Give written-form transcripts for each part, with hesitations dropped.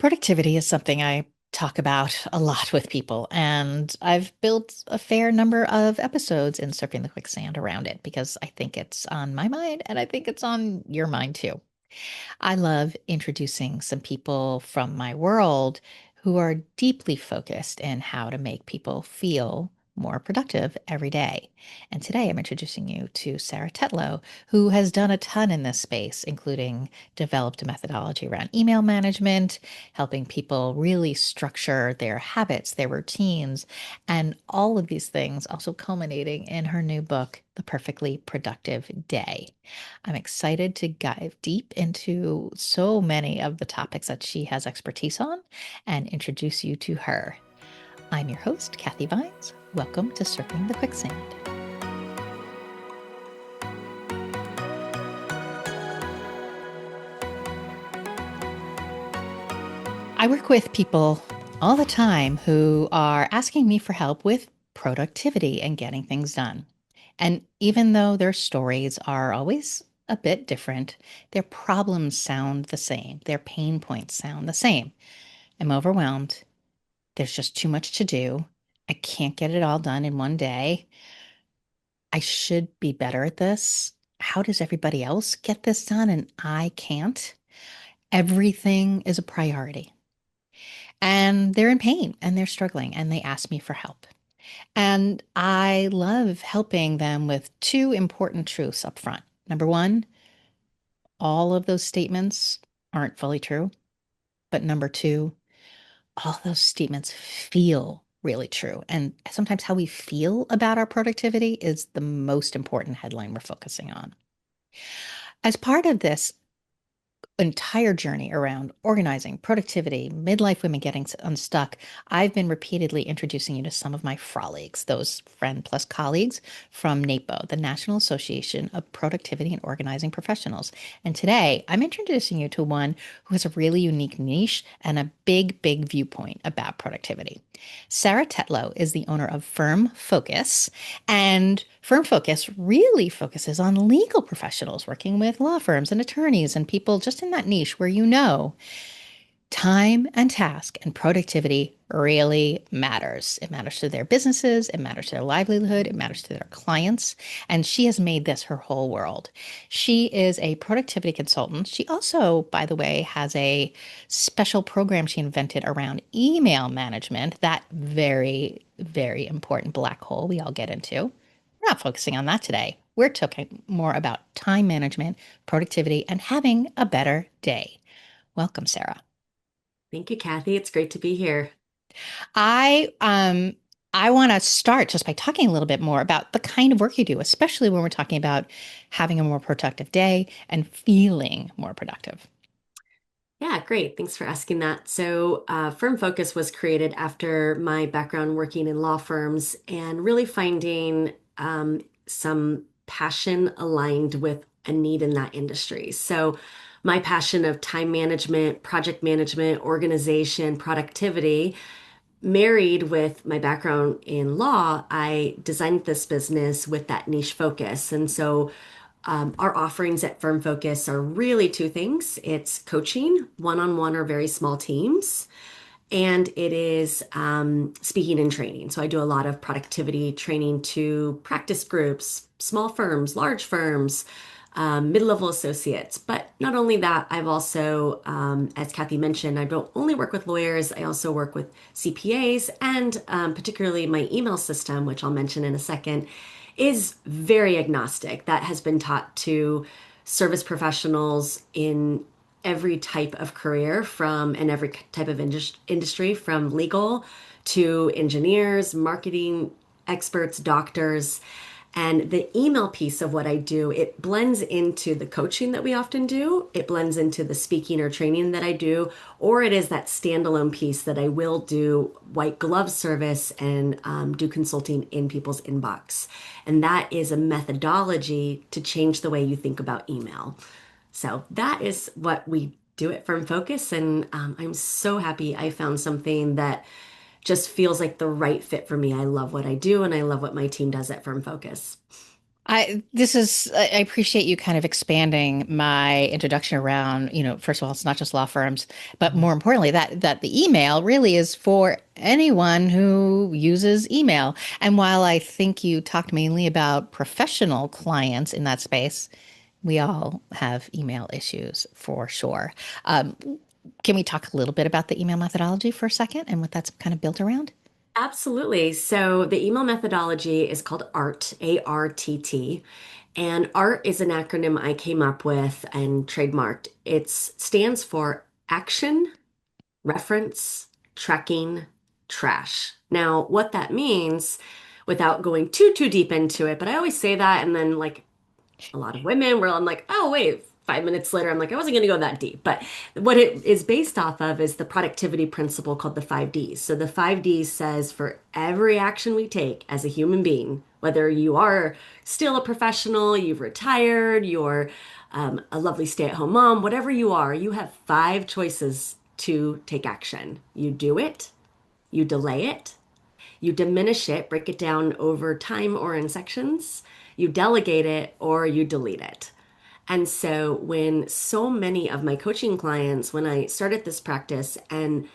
Productivity is something I talk about a lot with people, and I've built a fair number of episodes in Surfing the Quicksand around it because I think it's on my mind and I think it's on your mind too. I love introducing some people from my world who are deeply focused in how to make people feel more productive every day. And today I'm introducing you to Sarah Tetlow, who has done a ton in this space, including developed a methodology around email management, helping people really structure their habits, their routines, and all of these things also culminating in her new book, The Perfectly Productive Day. I'm excited to dive deep into so many of the topics that she has expertise on and introduce you to her. I'm your host, Kathy Vines. Welcome to Surfing the Quicksand. I work with people all the time who are asking me for help with productivity and getting things done. And even though their stories are always a bit different, their problems sound the same, their pain points sound the same. I'm overwhelmed. There's just too much to do. I can't get it all done in one day. I should be better at this. How does everybody else get this done and I can't? Everything is a priority. And they're in pain and they're struggling and they ask me for help. And I love helping them with two important truths up front. Number one, all of those statements aren't fully true. But number two, all those statements feel really true. And sometimes how we feel about our productivity is the most important headline we're focusing on. As part of this entire journey around organizing, productivity, midlife women getting unstuck, I've been repeatedly introducing you to some of my frolics, those friend plus colleagues from NAPO, the National Association of Productivity and Organizing Professionals. And today I'm introducing you to one who has a really unique niche and a big, big viewpoint about productivity. Sarah Tetlow is the owner of Firm Focus, and Firm Focus really focuses on legal professionals working with law firms and attorneys and people just in that niche where time and task and productivity really matters. It matters to their businesses, it matters to their livelihood, it matters to their clients. And she has made this her whole world. She is a productivity consultant. She also, by the way, has a special program she invented around email management, that very, very important black hole we all get into. We're not focusing on that today. We're talking more about time management, productivity, and having a better day. Welcome, Sarah. Thank you, Kathy. It's great to be here. I um I want to start just by talking a little bit more about the kind of work you do, especially when we're talking about having a more productive day and feeling more productive. Yeah, great. Thanks for asking that. Firm Focus was created after my background working in law firms and really finding some passion aligned with a need in that industry. So, my passion of time management, project management, organization, productivity married with my background in law, I designed this business with that niche focus. Our offerings at Firm Focus are really two things. It's coaching, one-on-one or very small teams, and it is speaking and training. So I do a lot of productivity training to practice groups, small firms, large firms, mid-level associates. But not only that, I've also, as Kathy mentioned, I don't only work with lawyers, I also work with CPAs and particularly my email system, which I'll mention in a second, is very agnostic. That has been taught to service professionals in every type of career from and every type of industry, from legal to engineers, marketing experts, doctors. And the email piece of what I do, it blends into the coaching that we often do. It blends into the speaking or training that I do, or it is that standalone piece that I will do white glove service and do consulting in people's inbox. And that is a methodology to change the way you think about email. So that is what we do at Firm Focus. And I'm so happy I found something that just feels like the right fit for me. I love what I do and I love what my team does at Firm Focus. I appreciate you kind of expanding my introduction around, first of all, it's not just law firms, but more importantly, that the email really is for anyone who uses email. And while I think you talked mainly about professional clients in that space, we all have email issues for sure. Um, can we talk a little bit about the email methodology for a second and what that's kind of built around? Absolutely. So the email methodology is called ART, ARTT. And ART is an acronym I came up with and trademarked. It stands for action, reference, tracking, trash. Now, what that means, without going too deep into it, but I always say that, and then like a lot of women where I'm like, oh, wait, 5 minutes later, I'm like, I wasn't going to go that deep. But what it is based off of is the productivity principle called the 5 Ds. So the 5 Ds says for every action we take as a human being, whether you are still a professional, you've retired, you're a lovely stay-at-home mom, whatever you are, you have 5 choices to take action. You do it, you delay it, you diminish it, break it down over time or in sections, you delegate it, or you delete it. And so, when so many of my coaching clients, when I started this practice, and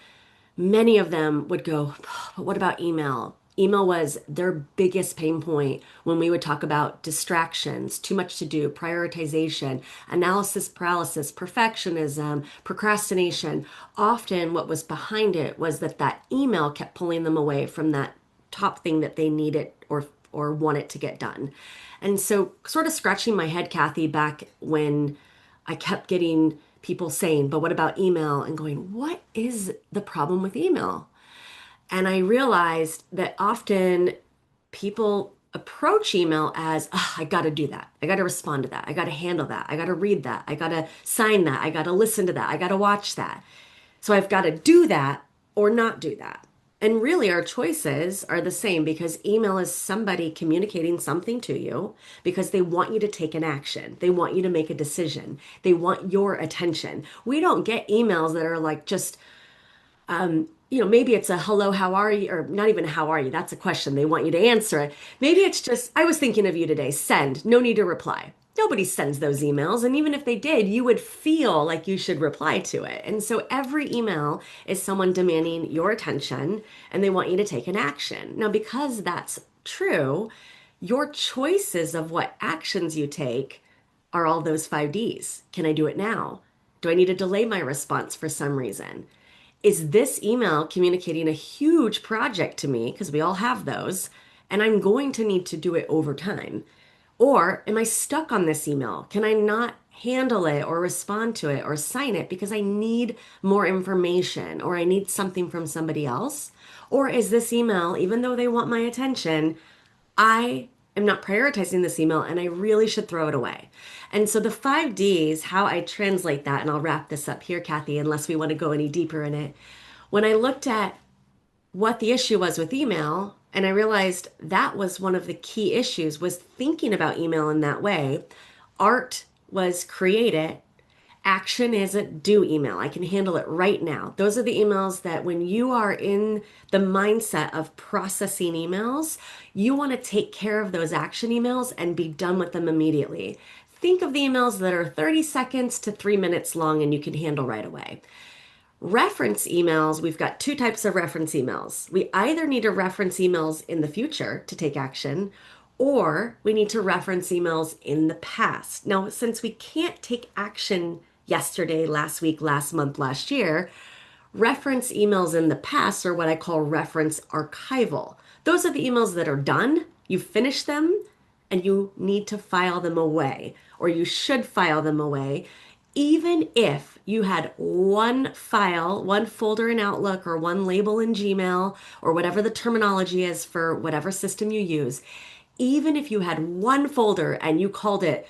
many of them would go, but what about email? Email was their biggest pain point when we would talk about distractions, too much to do, prioritization, analysis paralysis, perfectionism, procrastination. Often, what was behind it was that email kept pulling them away from that top thing that they needed or wanted to get done. And so, sort of scratching my head, Kathy, back when I kept getting people saying, but what about email? And going, what is the problem with email? And I realized that often people approach email as, oh, I got to do that. I got to respond to that. I got to handle that. I got to read that. I got to sign that. I got to listen to that. I got to watch that. So I've got to do that or not do that. And really, our choices are the same because email is somebody communicating something to you because they want you to take an action. They want you to make a decision. They want your attention. We don't get emails that are like just maybe it's a hello, how are you? Or not even how are you? That's a question. They want you to answer it. Maybe it's just, I was thinking of you today. Send, no need to reply. Nobody sends those emails. And even if they did, you would feel like you should reply to it. And so every email is someone demanding your attention and they want you to take an action. Now, because that's true, your choices of what actions you take are all those 5 Ds. Can I do it now? Do I need to delay my response for some reason? Is this email communicating a huge project to me? Because we all have those, and I'm going to need to do it over time. Or am I stuck on this email? Can I not handle it or respond to it or sign it because I need more information or I need something from somebody else? Or is this email, even though they want my attention, I am not prioritizing this email and I really should throw it away. And so the 5 Ds, how I translate that, and I'll wrap this up here, Kathy, unless we want to go any deeper in it. When I looked at what the issue was with email, and I realized that was one of the key issues was thinking about email in that way. Art was create it. Action isn't do email. I can handle it right now. Those are the emails that when you are in the mindset of processing emails, you want to take care of those action emails and be done with them immediately. Think of the emails that are 30 seconds to 3 minutes long and you can handle right away. Reference emails, we've got 2 types of reference emails. We either need to reference emails in the future to take action, or we need to reference emails in the past. Now, since we can't take action yesterday, last week, last month, last year, reference emails in the past are what I call reference archival. Those are the emails that are done, you finish them, and you need to file them away, or you should file them away, even if you had one file, one folder in Outlook, or one label in Gmail, or whatever the terminology is for whatever system you use, even if you had one folder and you called it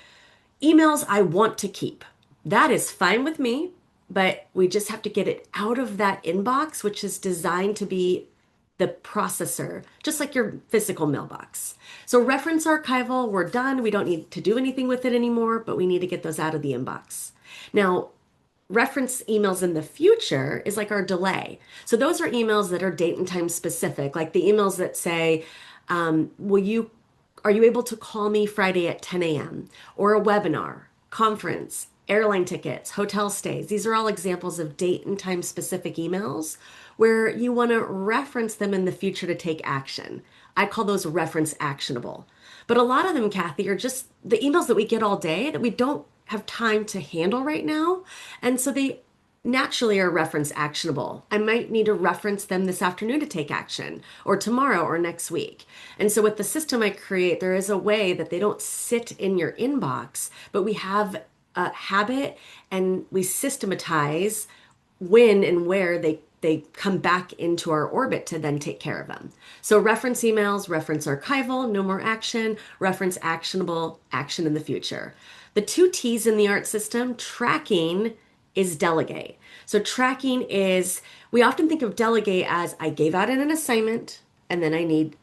emails I want to keep, that is fine with me, but we just have to get it out of that inbox, which is designed to be the processor, just like your physical mailbox. So, reference archival, we're done. We don't need to do anything with it anymore, but we need to get those out of the inbox. Now, reference emails in the future is like our delay. So, those are emails that are date and time specific, like the emails that say, will you Are you able to call me Friday at 10 a.m.? Or a webinar, conference, airline tickets, hotel stays. These are all examples of date and time specific emails where you want to reference them in the future to take action. I call those reference actionable. But a lot of them, Kathy, are just the emails that we get all day that we don't have time to handle right now. And so they naturally are reference actionable. I might need to reference them this afternoon to take action, or tomorrow, or next week. And so with the system I create, there is a way that they don't sit in your inbox, but we have a habit and we systematize when and where they come back into our orbit to then take care of them. So reference emails, reference archival, no more action, reference actionable, action in the future. The two T's in the ART system, tracking is delegate. So tracking is, we often think of delegate as I gave out an assignment and then I need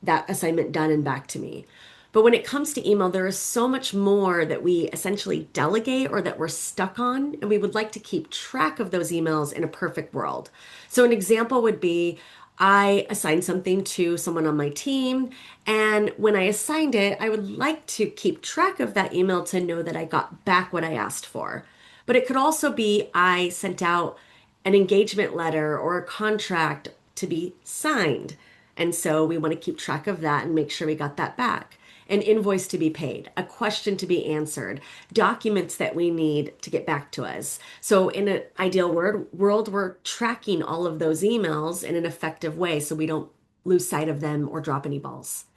that assignment done and back to me. But when it comes to email, there is so much more that we essentially delegate or that we're stuck on, and we would like to keep track of those emails in a perfect world. So, an example would be I assigned something to someone on my team, and when I assigned it, I would like to keep track of that email to know that I got back what I asked for. But it could also be I sent out an engagement letter or a contract to be signed. And so we want to keep track of that and make sure we got that back. An invoice to be paid, a question to be answered, documents that we need to get back to us. So, in an ideal world, we're tracking all of those emails in an effective way so we don't lose sight of them or drop any balls.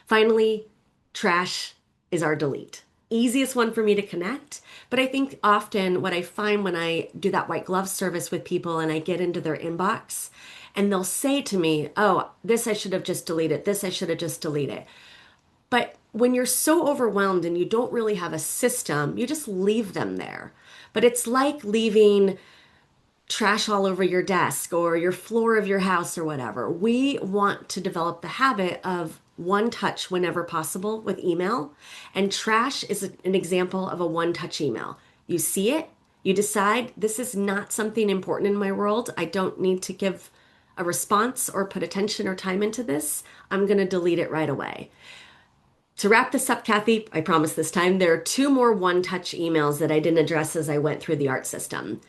Finally, trash is our delete. Easiest one for me to connect, but I think often what I find when I do that white glove service with people and I get into their inbox and they'll say to me, oh, this I should have just deleted, this I should have just deleted. But when you're so overwhelmed and you don't really have a system, you just leave them there. But it's like leaving trash all over your desk or your floor of your house or whatever. We want to develop the habit of one touch whenever possible with email. And trash is an example of a one touch email. You see it, you decide this is not something important in my world. I don't need to give a response or put attention or time into this. I'm going to delete it right away. To wrap this up, Kathy, I promise this time, there are two more one touch emails that I didn't address as I went through the ART system.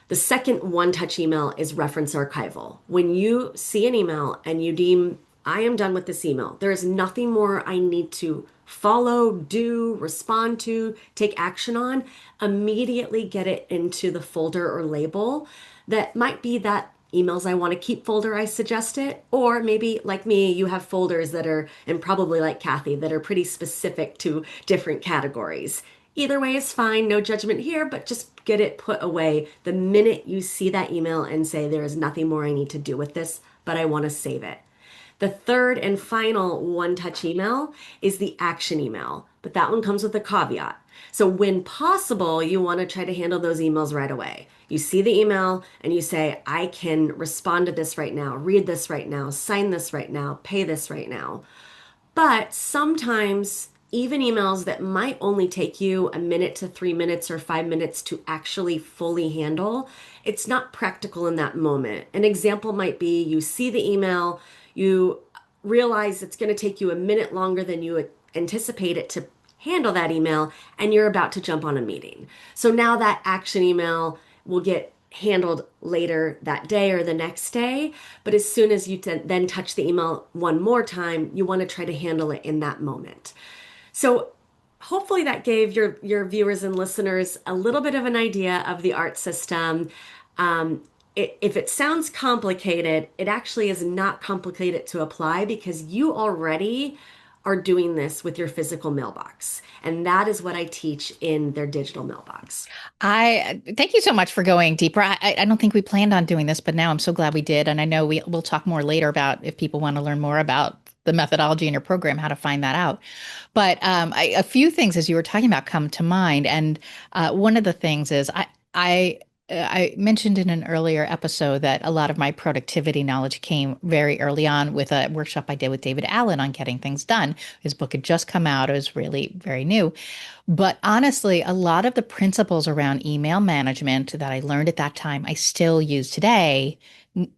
The second one touch email is reference archival. When you see an email and you deem, I am done with this email, there is nothing more I need to follow, do, respond to, take action on, immediately get it into the folder or label that might be that emails I want to keep folder, I suggest it. Or maybe, like me, you have folders that are, and probably like Kathy, that are pretty specific to different categories. Either way is fine, no judgment here, but just get it put away the minute you see that email and say, there is nothing more I need to do with this, but I want to save it. The third and final one touch email is the action email, but that one comes with a caveat. So, when possible, you want to try to handle those emails right away. You see the email and you say, I can respond to this right now, read this right now, sign this right now, pay this right now. But sometimes, even emails that might only take you a minute to 3 minutes or 5 minutes to actually fully handle, it's not practical in that moment. An example might be you see the email, you realize it's going to take you a minute longer than you anticipate it to handle that email, and you're about to jump on a meeting. So now that action email will get handled later that day or the next day. But as soon as you then touch the email one more time, you want to try to handle it in that moment. So hopefully that gave your viewers and listeners a little bit of an idea of the ART system. If it sounds complicated, it actually is not complicated to apply because you already are doing this with your physical mailbox. And that is what I teach in their digital mailbox. I thank you so much for going deeper. I don't think we planned on doing this, but now I'm so glad we did. And I know we'll talk more later about if people want to learn more about the methodology in your program, how to find that out. But a few things as you were talking about come to mind. And one of the things is I mentioned in an earlier episode that a lot of my productivity knowledge came very early on with a workshop I did with David Allen on getting things done. His book had just come out. It was really very new. But honestly, a lot of the principles around email management that I learned at that time, I still use today,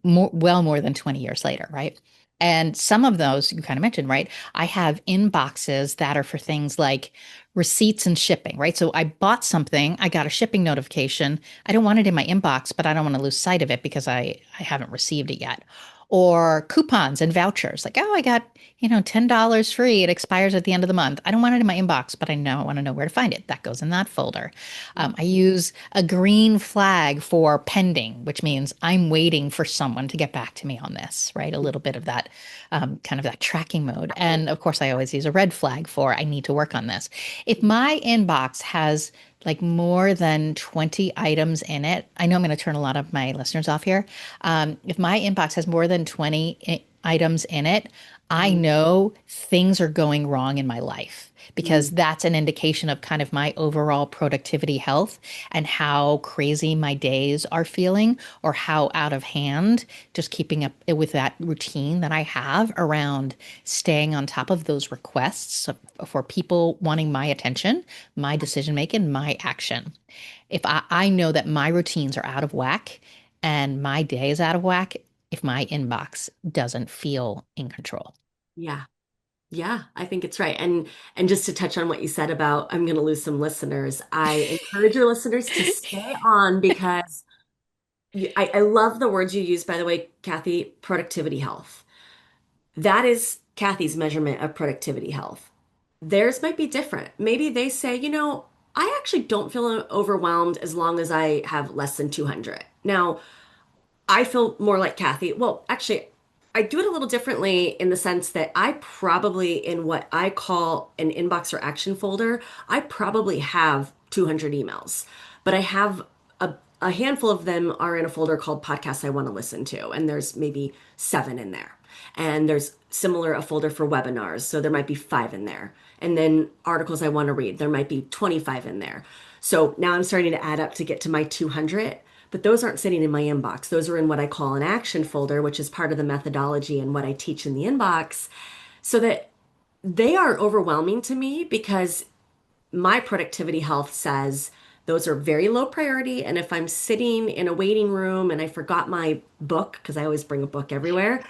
well more than 20 years later, right? And some of those you kind of mentioned, right? I have inboxes that are for things like receipts and shipping, right? So I bought something, I got a shipping notification. I don't want it in my inbox, but I don't want to lose sight of it because I haven't received it yet. Or coupons and vouchers, like, oh, I got, $10 free. It expires at the end of the month. I don't want it in my inbox, but I know I want to know where to find it. That goes in that folder. I use a green flag for pending, which means I'm waiting for someone to get back to me on this, right? A little bit of that kind of that tracking mode. And of course, I always use a red flag for I need to work on this. If my inbox has like more than 20 items in it, I know I'm going to turn a lot of my listeners off here. If my inbox has more than 20 items in it, I Mhm. know things are going wrong in my life because Mhm. that's an indication of kind of my overall productivity health and how crazy my days are feeling or how out of hand just keeping up with that routine that I have around staying on top of those requests for people wanting my attention, my decision making, my action. If I know that my routines are out of whack and my day is out of whack, if my inbox doesn't feel in control. Yeah. Yeah, I think it's right. And just to touch on what you said about I'm going to lose some listeners, I encourage your listeners to stay on because I love the words you use, by the way, Kathy, productivity health. That is Kathy's measurement of productivity health. Theirs might be different. Maybe they say, I actually don't feel overwhelmed as long as I have less than 200. Now, I feel more like Kathy. Well, actually, I do it a little differently in the sense that I probably, in what I call an inbox or action folder, I probably have 200 emails, but I have a handful of them are in a folder called podcasts I want to listen to, and there's maybe seven in there. And there's similar a folder for webinars, so there might be five in there. And then articles I want to read, there might be 25 in there. So now I'm starting to add up to get to my 200, but those aren't sitting in my inbox. Those are in what I call an action folder, which is part of the methodology and what I teach in the inbox, so that they aren't overwhelming to me because my productivity health says those are very low priority. And if I'm sitting in a waiting room and I forgot my book, because I always bring a book everywhere,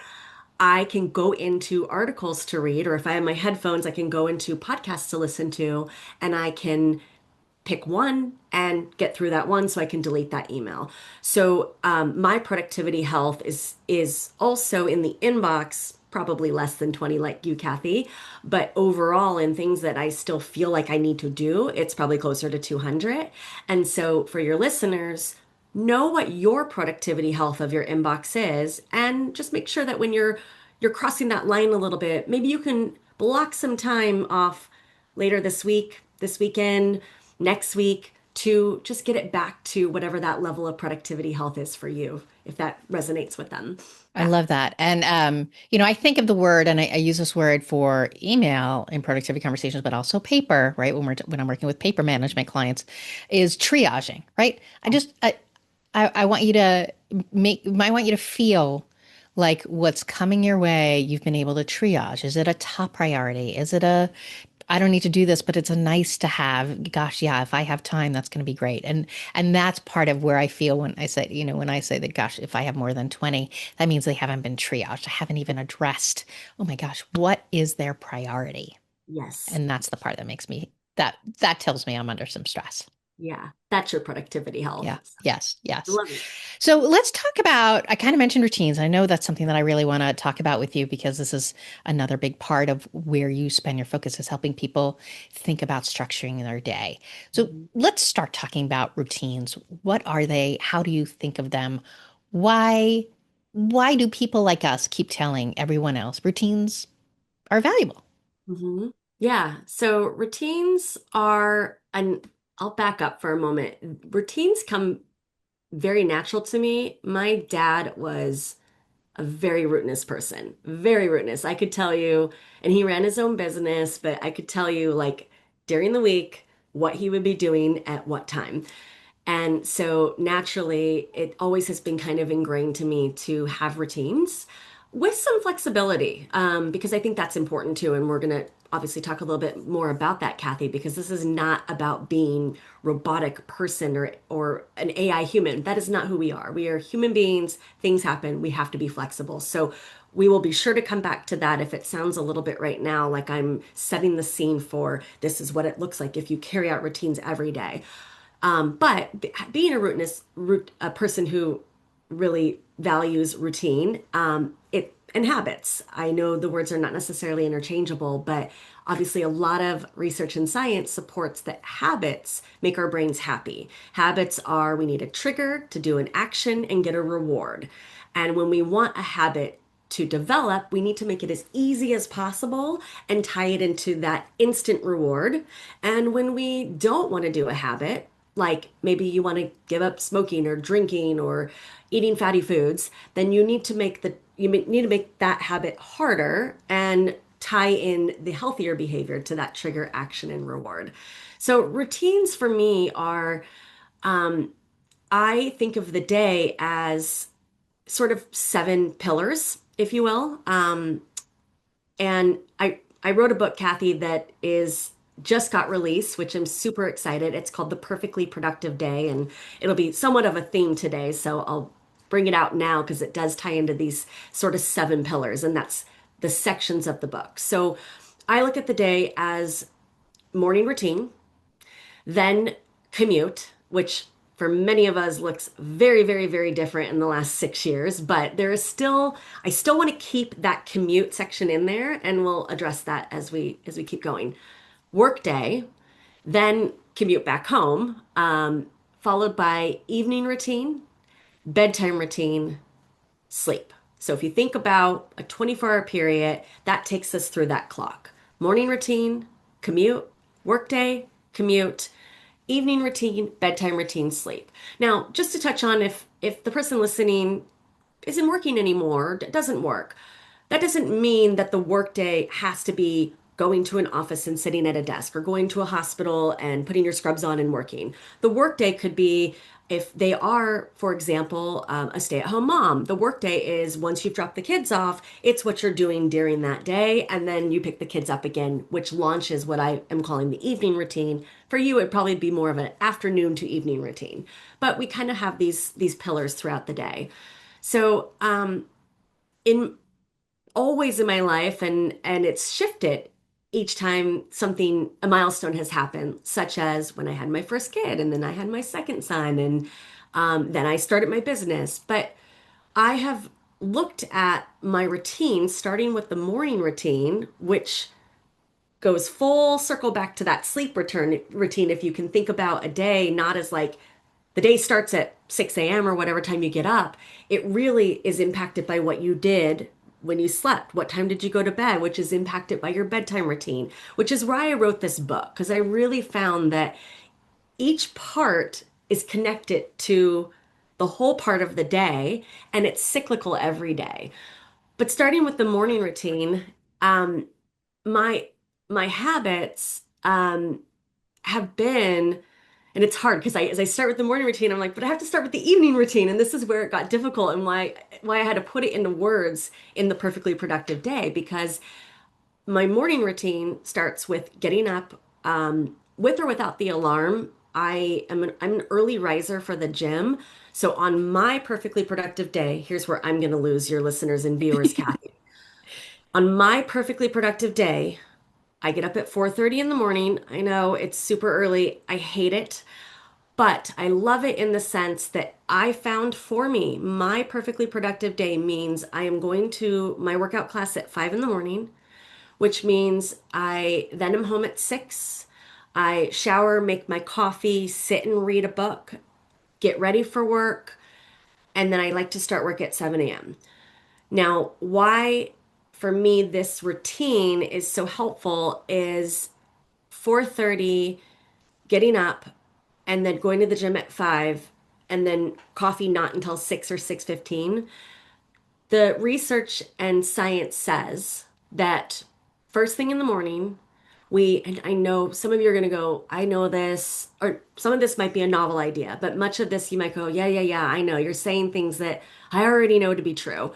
I can go into articles to read, or if I have my headphones, I can go into podcasts to listen to, and I can pick one and get through that one so I can delete that email. So my productivity health is also in the inbox, probably less than 20 like you, Kathy, but overall in things that I still feel like I need to do, it's probably closer to 200. And so for your listeners, know what your productivity health of your inbox is and just make sure that when you're crossing that line a little bit, maybe you can block some time off later this week, this weekend, next week to just get it back to whatever that level of productivity health is for you, if that resonates with them. I Yeah. love that. And, I think of the word, and I use this word for email in productivity conversations, but also paper, right? When I'm working with paper management clients, is triaging, right? I want you to I want you to feel like what's coming your way, you've been able to triage. Is it a top priority? Is it a I don't need to do this, but it's a nice to have. Gosh, yeah, if I have time, that's going to be great. And that's part of where I feel when I say, when I say that, gosh, if I have more than 20, that means they haven't been triaged. I haven't even addressed, oh my gosh, what is their priority? Yes. And that's the part that makes me that tells me I'm under some stress. Yeah. That's your productivity health. Yeah. Yes. I Yes. love it. So let's talk about, I kind of mentioned routines. I know that's something that I really want to talk about with you because this is another big part of where you spend your focus is helping people think about structuring their day. So Mhm. let's start talking about routines. What are they? How do you think of them? Why, why do people like us keep telling everyone else routines are valuable? Mhm. Yeah. So routines are, and I'll back up for a moment. Routines come very natural to me. My dad was a very routinous person, very routinous. I could tell you, and he ran his own business, but I could tell you, like, during the week, what he would be doing at what time. And so naturally, it always has been kind of ingrained to me to have routines with some flexibility, because I think that's important too. And we're going to obviously talk a little bit more about that, Kathy, because this is not about being robotic person or an AI human. That is not who we are. We are human beings. Things happen. We have to be flexible. So we will be sure to come back to that if it sounds a little bit right now like I'm setting the scene for this is what it looks like if you carry out routines every day. But being a person who really values routine, it and habits. I know the words are not necessarily interchangeable, but obviously a lot of research and science supports that habits make our brains happy. Habits are we need a trigger to do an action and get a reward. And when we want a habit to develop, we need to make it as easy as possible and tie it into that instant reward. And when we don't want to do a habit, like maybe you want to give up smoking or drinking or eating fatty foods, then you need to make that habit harder and tie in the healthier behavior to that trigger action and reward. So routines for me are I think of the day as sort of seven pillars, if you will. And I wrote a book, Kathy, that is just got released, which I'm super excited. It's called The Perfectly Productive Day, and it'll be somewhat of a theme today. So I'll bring it out now because it does tie into these sort of seven pillars, and that's the sections of the book. So I look at the day as morning routine, then commute, which for many of us looks very, very, very different in the last 6 years, but I still want to keep that commute section in there, and we'll address that as we keep going. Work day, then commute back home, followed by evening routine, bedtime routine, sleep. So if you think about a 24-hour period, that takes us through that clock. Morning routine, commute, workday, commute, evening routine, bedtime routine, sleep. Now, just to touch on if the person listening isn't working anymore, doesn't work, that doesn't mean that the workday has to be going to an office and sitting at a desk or going to a hospital and putting your scrubs on and working. The workday could be if they are, for example, a stay-at-home mom. The workday is once you've dropped the kids off, it's what you're doing during that day, and then you pick the kids up again, which launches what I am calling the evening routine. For you, it'd probably be more of an afternoon to evening routine. But we kind of have these pillars throughout the day. So in always in my life and it's shifted each time something a milestone has happened, such as when I had my first kid and then I had my second son and then I started my business. But I have looked at my routine starting with the morning routine, which goes full circle back to that sleep return routine. If you can think about a day not as like the day starts at 6 a.m. or whatever time you get up, it really is impacted by what you did when you slept. What time did you go to bed, which is impacted by your bedtime routine, which is why I wrote this book, because I really found that each part is connected to the whole part of the day and it's cyclical every day. But starting with the morning routine, um, my my habits have been and it's hard because as I start with the morning routine, I'm like, but I have to start with the evening routine. And this is where it got difficult and why I had to put it into words in the perfectly productive day because my morning routine starts with getting up with or without the alarm. I'm an early riser for the gym. So on my perfectly productive day, here's where I'm going to lose your listeners and viewers, Kathy. On my perfectly productive day, I get up at 4:30 in the morning. I know it's super early. I hate it. But I love it in the sense that I found for me, my perfectly productive day means I am going to my workout class at 5 in the morning, which means I then am home at 6. I shower, make my coffee, sit and read a book, get ready for work, and then I like to start work at 7 a.m. Now, why for me this routine is so helpful is 4:30 getting up and then going to the gym at 5 and then coffee not until 6 or 6:15. The research and science says that first thing in the morning, and I know some of you are going to go, I know this, or some of this might be a novel idea, but much of this you might go, yeah, yeah, yeah, I know. You're saying things that I already know to be true.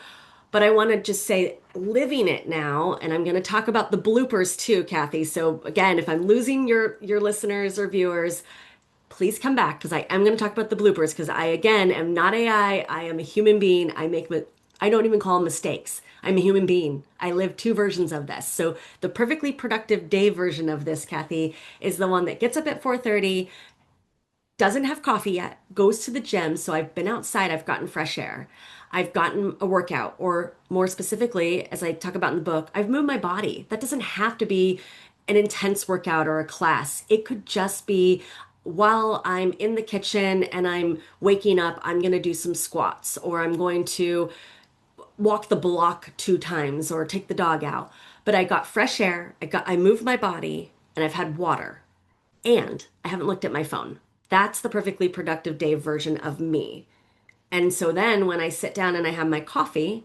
But I want to just say, living it now, and I'm going to talk about the bloopers too, Kathy. So again, if I'm losing your listeners or viewers, please come back because I am going to talk about the bloopers because I again am not AI. I am a human being. I don't even call them mistakes. I'm a human being. I live two versions of this. So the perfectly productive day version of this, Kathy, is the one that gets up at 4:30, doesn't have coffee yet, goes to the gym. So I've been outside, I've gotten fresh air, I've gotten a workout, or more specifically, as I talk about in the book, I've moved my body. That doesn't have to be an intense workout or a class. It could just be while I'm in the kitchen and I'm waking up, I'm going to do some squats, or I'm going to walk the block 2 times or take the dog out. But I got fresh air, I moved my body, and I've had water, and I haven't looked at my phone. That's the perfectly productive day version of me. And so then when I sit down and I have my coffee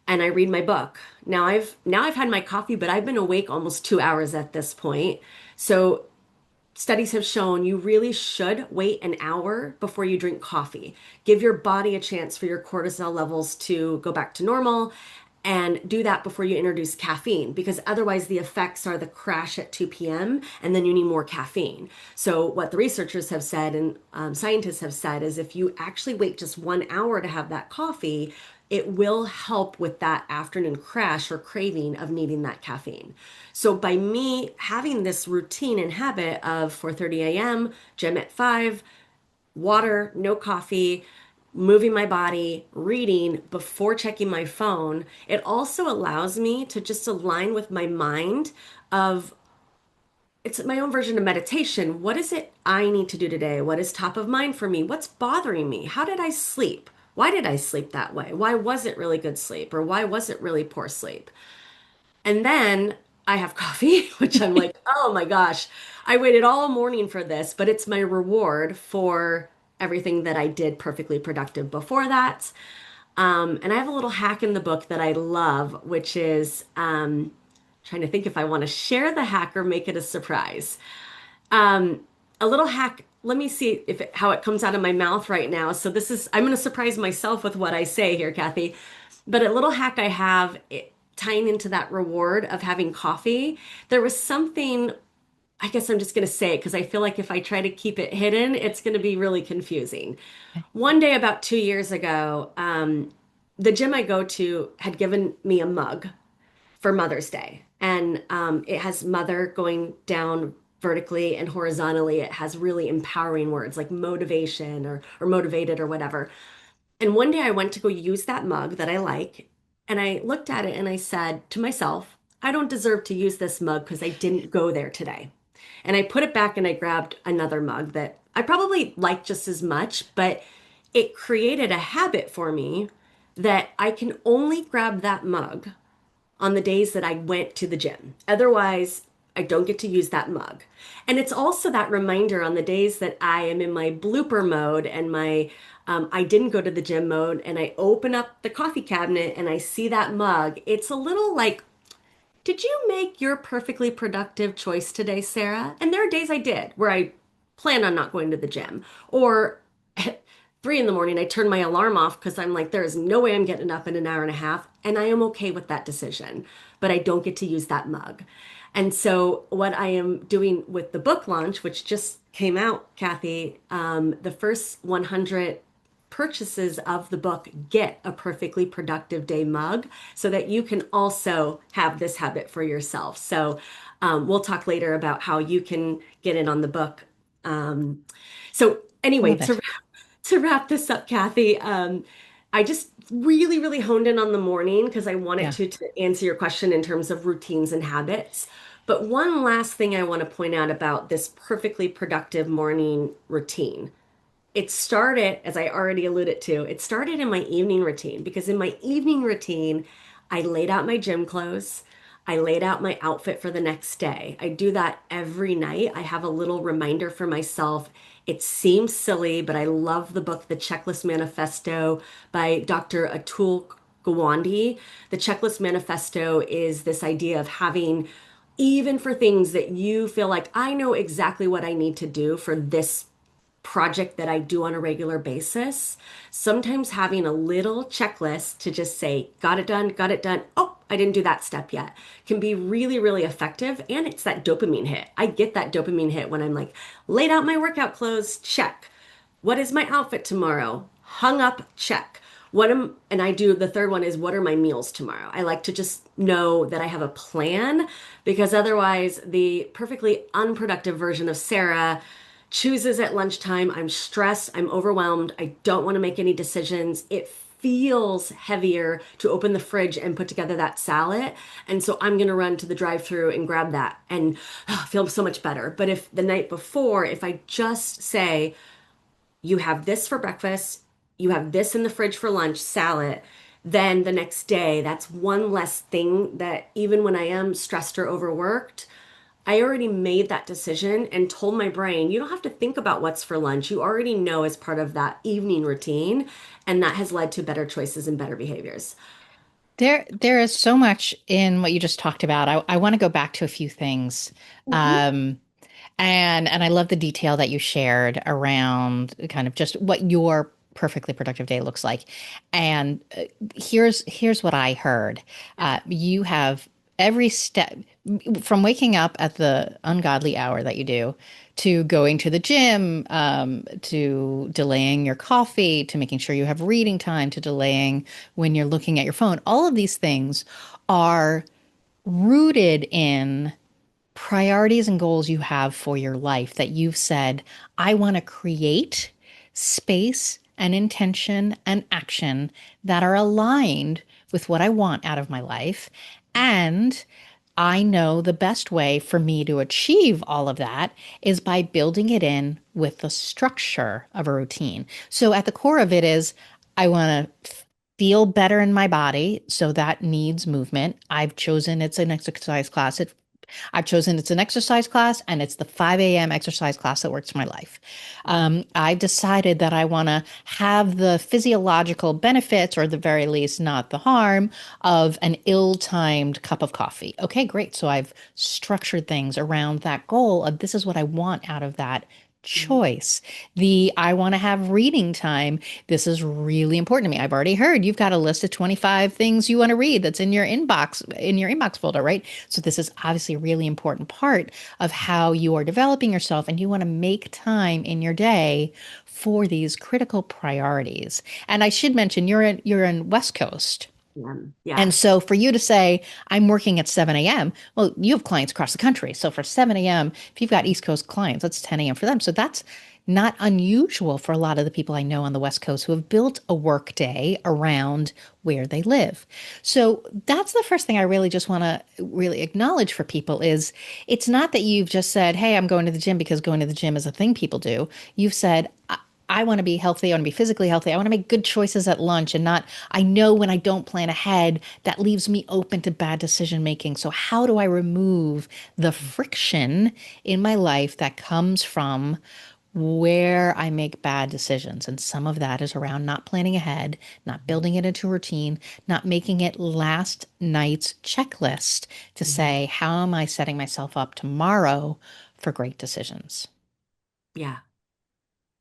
and I read my book, now I've had my coffee, but I've been awake almost 2 hours at this point. So studies have shown you really should wait an hour before you drink coffee. Give your body a chance for your cortisol levels to go back to normal, and do that before you introduce caffeine, because otherwise the effects are the crash at 2 p.m. and then you need more caffeine. So what the researchers have said and scientists have said is if you actually wait just 1 hour to have that coffee, it will help with that afternoon crash or craving of needing that caffeine. So by me having this routine and habit of 4:30 a.m., gym at 5, water, no coffee, moving my body, reading before checking my phone, it also allows me to just align with my mind of it's my own version of meditation. What is it I need to do today? What is top of mind for me? What's bothering me? How did I sleep? Why did I sleep that way? Why was it really good sleep? Or why was it really poor sleep? And then I have coffee, which I'm like, oh my gosh, I waited all morning for this, but it's my reward for everything that I did perfectly productive before that. And I have a little hack in the book that I love, which is trying to think if I want to share the hack or make it a surprise. Um, a little hack. Let me see if how it comes out of my mouth right now. So this is I'm going to surprise myself with what I say here, Kathy. But a little hack I have tying into that reward of having coffee. There was something. I guess I'm just going to say it because I feel like if I try to keep it hidden, it's going to be really confusing. Okay. One day, about 2 years ago, the gym I go to had given me a mug for Mother's Day. And it has mother going down vertically and horizontally. It has really empowering words like motivation or motivated or whatever. And one day I went to go use that mug that I like. And I looked at it and I said to myself, I don't deserve to use this mug because I didn't go there today. And I put it back and I grabbed another mug that I probably like just as much, but it created a habit for me that I can only grab that mug on the days that I went to the gym. Otherwise, I don't get to use that mug. And it's also that reminder on the days that I am in my blooper mode and my I didn't go to the gym mode and I open up the coffee cabinet and I see that mug. It's a little like, did you make your perfectly productive choice today, Sarah? And there are days I did where I plan on not going to the gym. Or at 3 in the morning, I turn my alarm off because I'm like, there is no way I'm getting up in an hour and a half. And I am okay with that decision, but I don't get to use that mug. And so, what I am doing with the book launch, which just came out, Kathy, the first 100 purchases of the book get a perfectly productive day mug so that you can also have this habit for yourself. So we'll talk later about how you can get in on the book. So I anyway, love it. to wrap this up, Kathy, I just really, really honed in on the morning because I wanted Yeah. to answer your question in terms of routines and habits. But one last thing I want to point out about this perfectly productive morning routine, it started, as I already alluded to, it started in my evening routine because in my evening routine, I laid out my gym clothes. I laid out my outfit for the next day. I do that every night. I have a little reminder for myself. It seems silly, but I love the book, The Checklist Manifesto by Dr. Atul Gawande. The Checklist Manifesto is this idea of having, even for things that you feel like, I know exactly what I need to do for this project that I do on a regular basis, sometimes having a little checklist to just say, got it done, got it done. Oh, I didn't do that step yet, can be really, really effective. And it's that dopamine hit. I get that dopamine hit when I'm like, laid out my workout clothes, check. What is my outfit tomorrow? Hung up, check. and I do the third one is what are my meals tomorrow? I like to just know that I have a plan because otherwise the perfectly unproductive version of Sarah chooses at lunchtime. I'm stressed, I'm overwhelmed, I don't want to make any decisions. It feels heavier to open the fridge and put together that salad. And so I'm going to run to the drive-through and grab that and feel so much better. But if the night before, if I just say, you have this for breakfast, you have this in the fridge for lunch, salad. Then the next day, that's one less thing that even when I am stressed or overworked, I already made that decision and told my brain, you don't have to think about what's for lunch. You already know as part of that evening routine. And that has led to better choices and better behaviors. There is so much in what you just talked about. I want to go back to a few things. Mhm. Um, and I love the detail that you shared around kind of just what your perfectly productive day looks like. And here's what I heard. Yeah. You have every step from waking up at the ungodly hour that you do to going to the gym, to delaying your coffee, to making sure you have reading time, to delaying when you're looking at your phone. All of these things are rooted in priorities and goals you have for your life that you've said, I want to create space and intention and action that are aligned with what I want out of my life. And I know the best way for me to achieve all of that is by building it in with the structure of a routine. So at the core of it is I want to feel better in my body. So that needs movement. I've chosen it's an exercise class. I've chosen it's an exercise class and it's the 5 a.m. exercise class that works for my life. I've decided that I want to have the physiological benefits, or at the very least, not the harm of an ill timed cup of coffee. Okay, great. So I've structured things around that goal of this is what I want out of that Mhm. choice. The I want to have reading time. This is really important to me. I've already heard you've got a list of 25 things you want to read that's in your inbox folder, right? So this is obviously a really important part of how you are developing yourself and you want to make time in your day for these critical priorities. And I should mention you're in West Coast. Yeah. And Yeah. so for you to say, I'm working at 7 a.m., well, you have clients across the country. So for 7 a.m., if you've got East Coast clients, that's 10 a.m. for them. So that's not unusual for a lot of the people I know on the West Coast who have built a work day around where they live. So that's the first thing I really just want to really acknowledge for people is it's not that you've just said, hey, I'm going to the gym because going to the gym is a thing people do. You've said, I want to be healthy. I want to be physically healthy. I want to make good choices at lunch and not, I know when I don't plan ahead, that leaves me open to bad decision making. So, how do I remove the friction in my life that comes from where I make bad decisions? And some of that is around not planning ahead, not building it into routine, not making it last night's checklist to Mhm. say, how am I setting myself up tomorrow for great decisions? Yeah.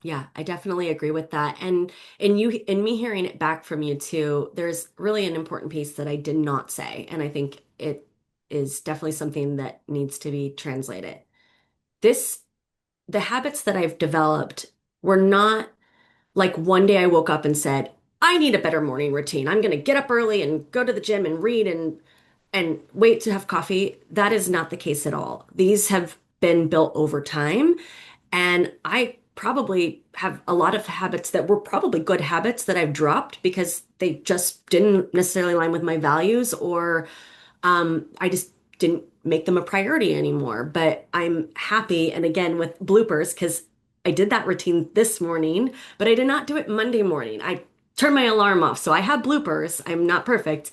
Yeah, I definitely agree with that. And you and me hearing it back from you too, there's really an important piece that I did not say, and I think it is definitely something that needs to be translated. This the habits that I've developed were not like one day I woke up and said, I need a better morning routine. I'm going to get up early and go to the gym and read and wait to have coffee. That is not the case at all. These have been built over time. And I probably have a lot of habits that were probably good habits that I've dropped because they just didn't necessarily align with my values or I just didn't make them a priority anymore. But I'm happy. And again, with bloopers, because I did that routine this morning, but I did not do it Monday morning. I turned my alarm off. So I have bloopers. I'm not perfect.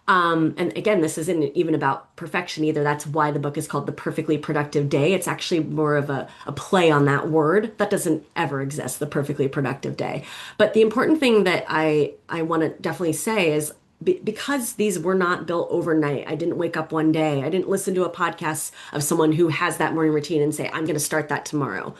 And again, this isn't even about perfection either. That's why the book is called The Perfectly Productive Day. It's actually more of a play on that word. That doesn't ever exist, the perfectly productive day. But the important thing that I want to definitely say is because these were not built overnight. I didn't wake up one day. I didn't listen to a podcast of someone who has that morning routine and say, I'm going to start that tomorrow.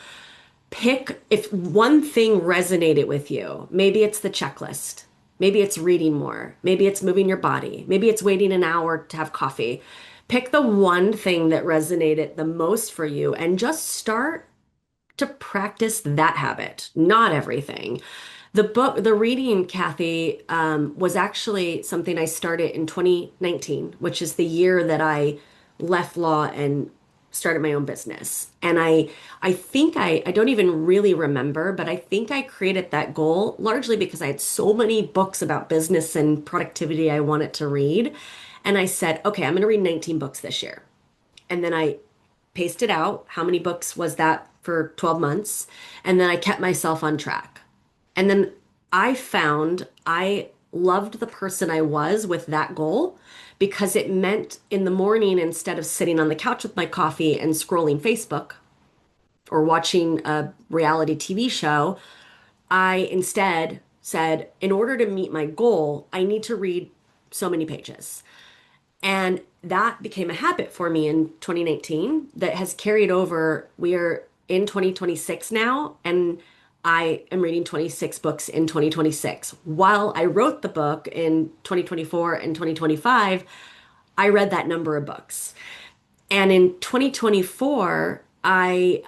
Pick if one thing resonated with you. Maybe it's the checklist. Maybe it's reading more. Maybe it's moving your body. Maybe it's waiting an hour to have coffee. Pick the one thing that resonated the most for you and just start to practice that habit, not everything. The reading, Kathy, was actually something I started in 2019, which is the year that I left law and started my own business. And I think I don't even really remember, but I think I created that goal largely because I had so many books about business and productivity I wanted to read. And I said, okay, I'm going to read 19 books this year. And then I paced it out. How many books was that for 12 months? And then I kept myself on track. And then I found I loved the person I was with that goal because it meant in the morning, instead of sitting on the couch with my coffee and scrolling Facebook or watching a reality TV show, I instead said, in order to meet my goal, I need to read so many pages. And that became a habit for me in 2019 that has carried over. We are in 2026 now, and I am reading 26 books in 2026. While I wrote the book in 2024 and 2025, I read that number of books. And in 2024, I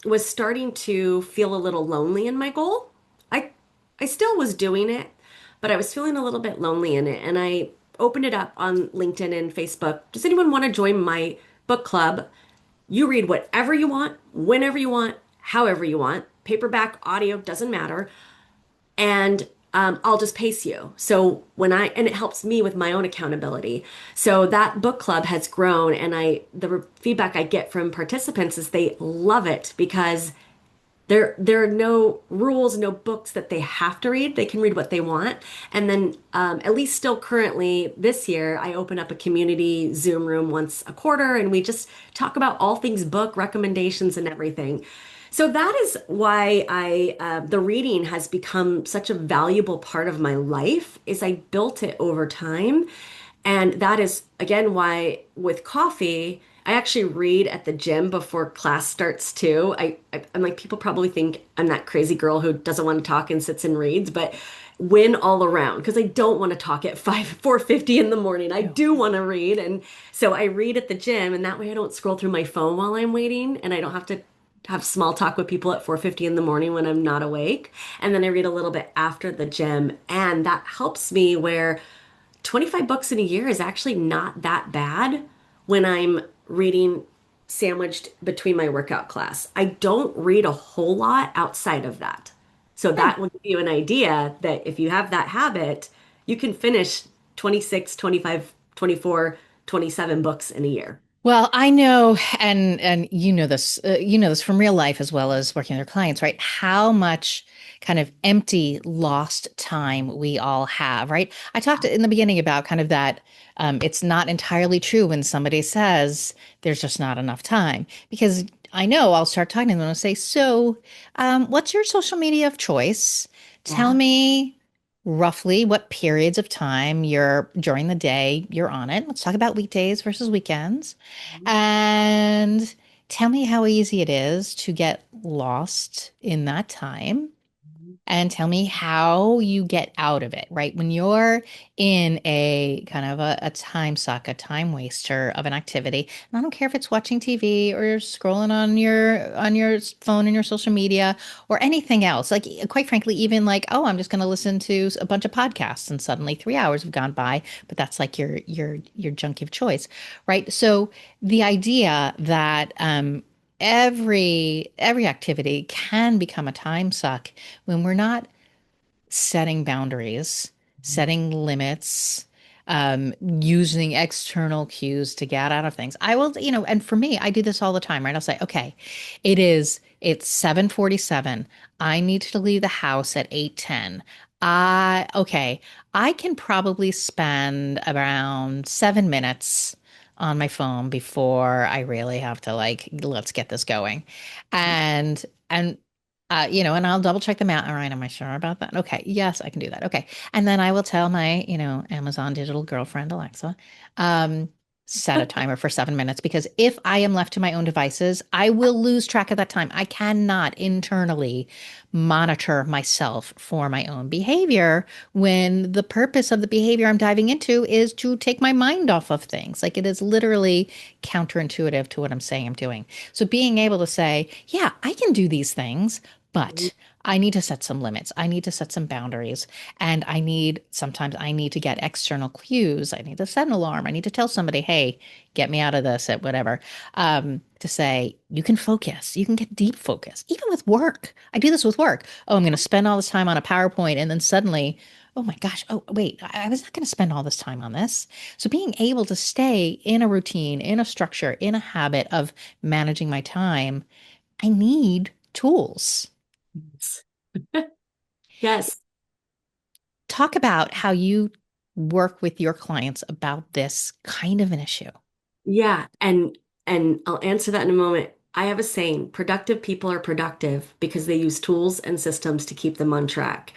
was starting to feel a little lonely in my goal. I I still was doing it, but I was feeling a little bit lonely in it. And I opened it up on LinkedIn and Facebook. Does anyone want to join my book club? You read whatever you want, whenever you want, however you want. Paperback, audio, doesn't matter, and I'll just pace you. So and it helps me with my own accountability. So that book club has grown, and the feedback I get from participants is they love it because there are no rules, no books that they have to read. They can read what they want. And then, at least still currently this year, I open up a community Zoom room once a quarter, and we just talk about all things book recommendations and everything. So that is why the reading has become such a valuable part of my life, is I built it over time. And that is, again, why with coffee, I actually read at the gym before class starts too. I'm like, people probably think I'm that crazy girl who doesn't want to talk and sits and reads, but win all around because I don't want to talk at 4:50 in the morning. I No. do want to read. And so I read at the gym, and that way I don't scroll through my phone while I'm waiting, and I don't have to have small talk with people at 4:50 in the morning when I'm not awake. And then I read a little bit after the gym, and that helps me where 25 books in a year is actually not that bad when I'm reading sandwiched between my workout class. I don't read a whole lot outside of that. So Yeah. that will give you an idea that if you have that habit, you can finish 26, 25, 24, 27 books in a year. Well, I know, and you know this from real life as well as working with your clients, right? How much kind of empty, lost time we all have, right? I talked in the beginning about kind of that. It's not entirely true when somebody says there's just not enough time, because I know I'll start talking to them and say, so, what's your social media of choice? Tell Yeah. me roughly what periods of time you're during the day you're on it. Let's talk about weekdays versus weekends. And tell me how easy it is to get lost in that time and tell me how you get out of it, right? When you're in a kind of a time suck, a time waster of an activity, and I don't care if it's watching TV or scrolling on your phone and your social media or anything else. Like quite frankly, even like, oh, I'm just going to listen to a bunch of podcasts and suddenly 3 hours have gone by, but that's like your junk of choice, right? So the idea that every activity can become a time suck when we're not setting boundaries, setting limits, using external cues to get out of things. I will, and for me, I do this all the time, right? I'll say, okay, it's 7:47. I need to leave the house at 8:10. Okay, I can probably spend around 7 minutes on my phone before I really have to like, let's get this going. And and I'll double check them out. All right, am I sure about that? Okay, yes, I can do that. Okay. And then I will tell my, Amazon digital girlfriend, Alexa, um, set a timer for 7 minutes because if I am left to my own devices, I will lose track of that time. I cannot internally monitor myself for my own behavior when the purpose of the behavior I'm diving into is to take my mind off of things. Like it is literally counterintuitive to what I'm saying I'm doing. So being able to say, yeah, I can do these things, but I need to set some limits. I need to set some boundaries. And sometimes I need to get external cues. I need to set an alarm. I need to tell somebody, hey, get me out of this at whatever. To say, you can focus. You can get deep focus, even with work. I do this with work. Oh, I'm going to spend all this time on a PowerPoint. And then suddenly, oh my gosh, oh, wait, I was not going to spend all this time on this. So being able to stay in a routine, in a structure, in a habit of managing my time, I need tools. Yes. Talk about how you work with your clients about this kind of an issue. Yeah, and I'll answer that in a moment. I have a saying, productive people are productive because they use tools and systems to keep them on track.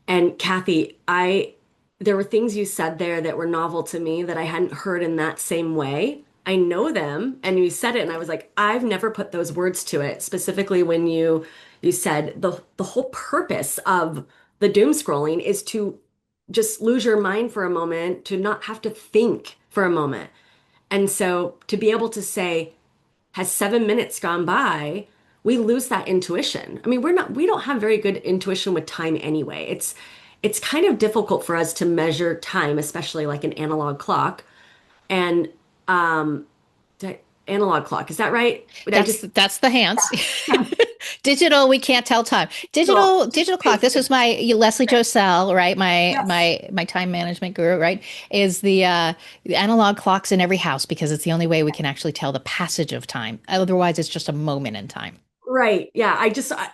And Kathy, I there were things you said there that were novel to me that I hadn't heard in that same way. I know them, and you said it, and I was like, I've never put those words to it. Specifically, when you said the whole purpose of the doom scrolling is to just lose your mind for a moment, to not have to think for a moment. And so to be able to say, has 7 minutes gone by? We lose that intuition. I mean, we don't have very good intuition with time anyway. It's kind of difficult for us to measure time, especially like an analog clock. And um, analog clock, is that right? Would I just That's the hands. yeah, Digital, we can't tell time. digital. Digital clock. Thank This you. was my Leslie Josel, right? Yes. My time management guru, right? Is the analog clocks in every house because it's the only way we can actually tell the passage of time. Otherwise, it's just a moment in time. Right. Yeah.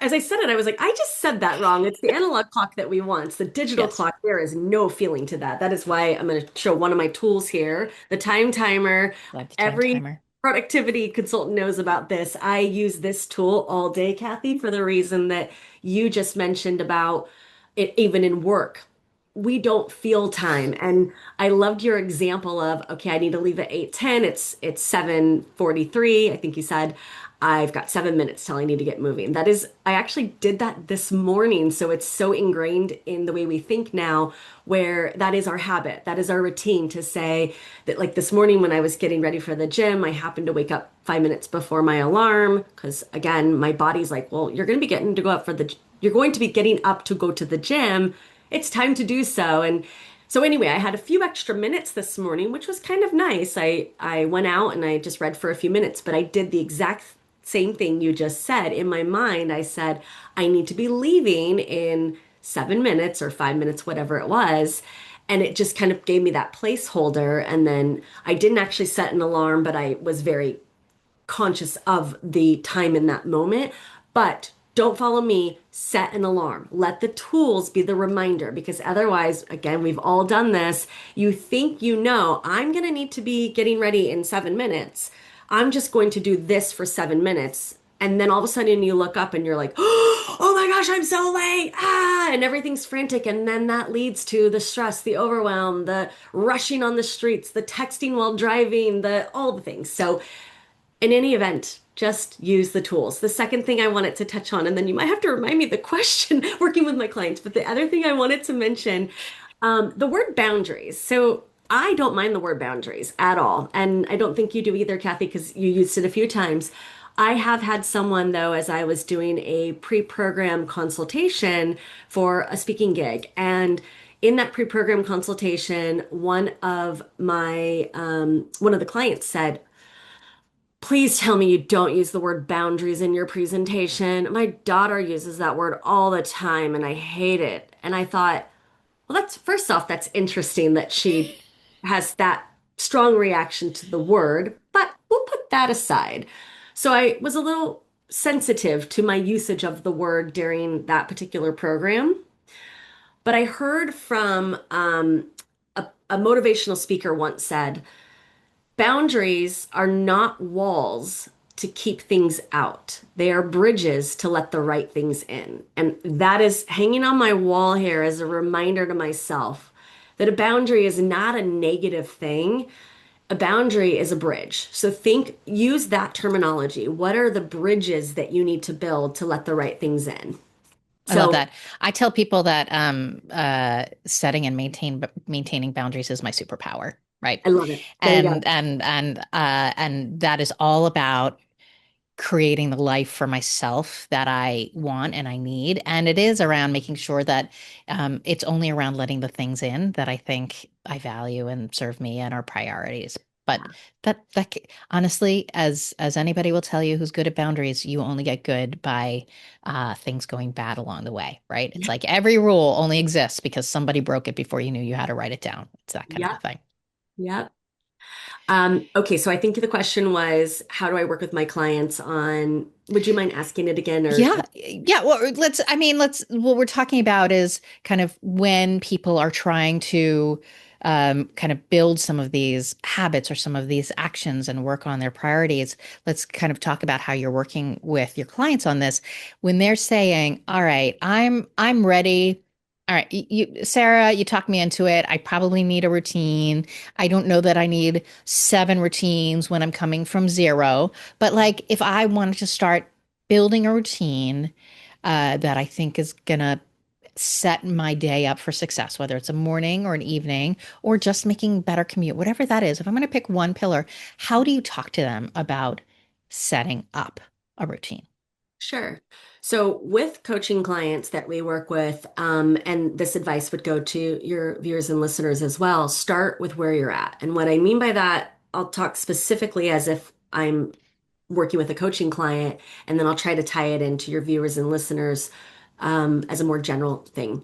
As I said it, I was like, I just said that wrong. It's the analog clock that we want. It's the digital Yes, clock. There is no feeling to that. That is why I'm going to show one of my tools here, the time timer. love the time Every timer. productivity consultant knows about this. I use this tool all day, Kathy, for the reason that you just mentioned about it, even in work. We don't feel time. And I loved your example of, okay, I need to leave at 8:10. It's 7:43. I think you said. I've got 7 minutes till I need to get moving. I actually did that this morning. So it's so ingrained in the way we think now, where that is our habit. That is our routine to say that, like this morning when I was getting ready for the gym, I happened to wake up 5 minutes before my alarm. Because again, my body's like, well, you're going to be getting up to go to the gym. It's time to do so. And so anyway, I had a few extra minutes this morning, which was kind of nice. I went out and I just read for a few minutes, but I did the exact same thing you just said. In my mind, I said, I need to be leaving in 7 minutes or 5 minutes, whatever it was. And it just kind of gave me that placeholder. And then I didn't actually set an alarm, but I was very conscious of the time in that moment. But don't follow me, set an alarm. Let the tools be the reminder because otherwise, again, we've all done this. You think you know, I'm going to need to be getting ready in 7 minutes. I'm just going to do this for 7 minutes. And then all of a sudden you look up and you're like, oh my gosh, I'm so late. Ah, and everything's frantic. And then that leads to the stress, the overwhelm, the rushing on the streets, the texting while driving, all the things. So in any event, just use the tools. The second thing I wanted to touch on, and then you might have to remind me the question working with my clients, but the other thing I wanted to mention, the word boundaries. So I don't mind the word boundaries at all. And I don't think you do either, Kathy, because you used it a few times. I have had someone, though, as I was doing a pre-program consultation for a speaking gig. And in that pre-program consultation, one of the clients said, please tell me you don't use the word boundaries in your presentation. My daughter uses that word all the time and I hate it. And I thought, well, that's first off, that's interesting that she has that strong reaction to the word, but we'll put that aside. So I was a little sensitive to my usage of the word during that particular program. But I heard from a motivational speaker once said, boundaries are not walls to keep things out. They are bridges to let the right things in. And that is hanging on my wall here as a reminder to myself that a boundary is not a negative thing. A boundary is a bridge. So use that terminology. What are the bridges that you need to build to let the right things in? I love So that. I tell people that setting and maintaining boundaries is my superpower, right? I love it. There you go. And that is all about creating the life for myself that I want and I need. And it is around making sure that it's only around letting the things in that I think I value and serve me and are priorities. But honestly, as anybody will tell you who's good at boundaries, you only get good by things going bad along the way, right? It's Yep. like every rule only exists because somebody broke it before you knew you had to write it down. It's that kind of a Yep. thing. Yep. Okay, so I think the question was, how do I work with my clients on, would you mind asking it again or Yeah, yeah. Well, what we're talking about is kind of when people are trying to kind of build some of these habits or some of these actions and work on their priorities. Let's kind of talk about how you're working with your clients on this. When they're saying, "All right, I'm ready." All right, Sarah, you talked me into it. I probably need a routine. I don't know that I need seven routines when I'm coming from zero, but like if I wanted to start building a routine that I think is going to set my day up for success, whether it's a morning or an evening or just making better commute, whatever that is. If I'm going to pick one pillar, how do you talk to them about setting up a routine? Sure. So, with coaching clients that we work with, and this advice would go to your viewers and listeners as well, start with where you're at. And what I mean by that, I'll talk specifically as if I'm working with a coaching client, and then I'll try to tie it into your viewers and listeners as a more general thing.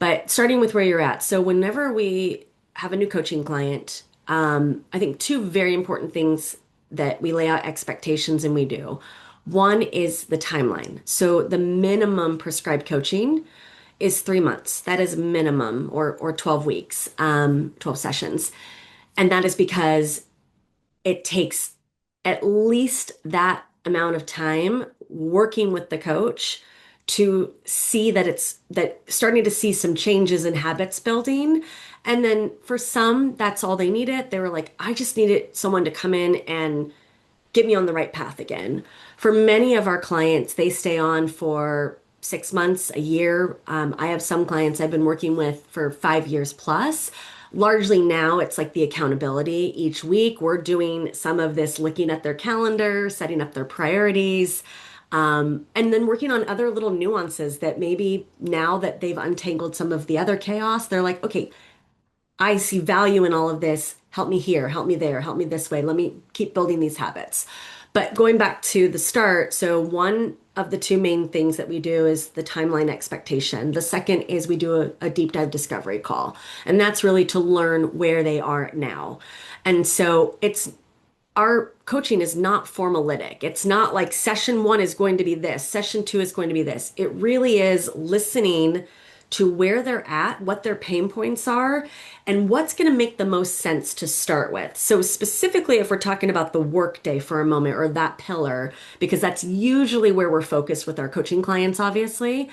But starting with where you're at. So, whenever we have a new coaching client, I think two very important things that we lay out expectations and we do. One is the timeline. So, the minimum prescribed coaching is 3 months. That is minimum, or 12 weeks, 12 sessions. And that is because it takes at least that amount of time working with the coach to see that that starting to see some changes in habits building. And then for some, that's all they needed. They were like, I just needed someone to come in and get me on the right path again. For many of our clients, they stay on for 6 months, a year. I have some clients I've been working with for 5 years plus. Largely now, it's like the accountability. Each week, we're doing some of this, looking at their calendar, setting up their priorities, and then working on other little nuances that maybe now that they've untangled some of the other chaos, they're like, okay, I see value in all of this. Help me here, help me there, help me this way. Let me keep building these habits. But going back to the start, so one of the two main things that we do is the timeline expectation. The second is we do a deep dive discovery call. And that's really to learn where they are now. And so it's our coaching is not formalitic. It's not like session one is going to be this, session two is going to be this. It really is listening to where they're at, what their pain points are, and what's going to make the most sense to start with. So, specifically, if we're talking about the workday for a moment or that pillar, because that's usually where we're focused with our coaching clients, obviously,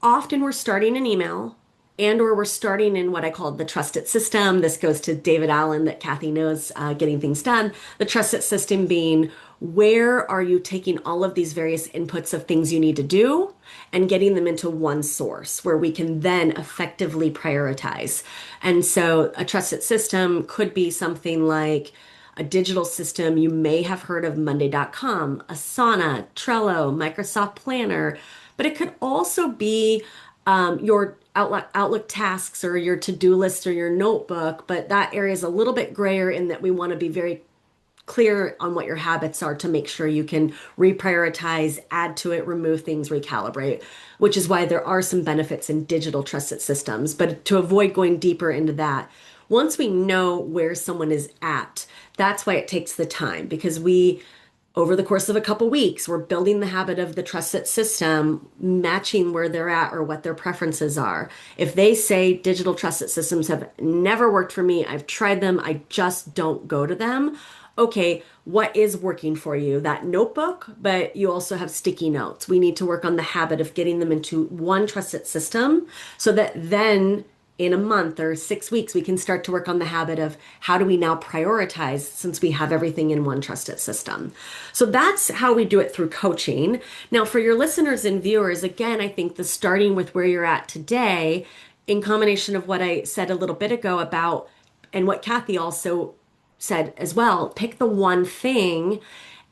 often we're starting an email and or we're starting in what I call the trusted system. This goes to David Allen that Kathy knows, getting things done. The trusted system being, where are you taking all of these various inputs of things you need to do and getting them into one source where we can then effectively prioritize. And so a trusted system could be something like a digital system. You may have heard of Monday.com, Asana, Trello, Microsoft Planner, but it could also be your Outlook tasks or your to-do list or your notebook, but that area is a little bit grayer in that we want to be very clear on what your habits are to make sure you can reprioritize, add to it, remove things, recalibrate, which is why there are some benefits in digital trusted systems. But to avoid going deeper into that, once we know where someone is at, that's why it takes the time because we over the course of a couple weeks, we're building the habit of the trusted system, matching where they're at or what their preferences are. If they say digital trusted systems have never worked for me, I've tried them, I just don't go to them. Okay, what is working for you? That notebook, but you also have sticky notes. We need to work on the habit of getting them into one trusted system so that then in a month or 6 weeks, we can start to work on the habit of how do we now prioritize since we have everything in one trusted system. So that's how we do it through coaching. Now, for your listeners and viewers, again, I think the starting with where you're at today, in combination of what I said a little bit ago about, and what Kathy also said as well, pick the one thing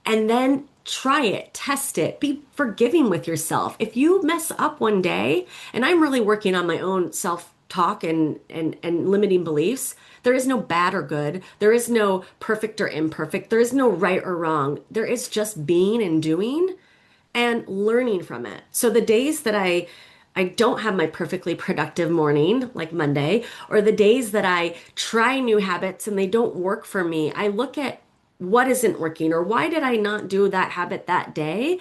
and then try it, test it, be forgiving with yourself. If you mess up one day, and I'm really working on my own self-talk and limiting beliefs, there is no bad or good. There is no perfect or imperfect. There is no right or wrong. There is just being and doing and learning from it. So the days that I don't have my perfectly productive morning, like Monday, or the days that I try new habits and they don't work for me, I look at what isn't working or why did I not do that habit that day?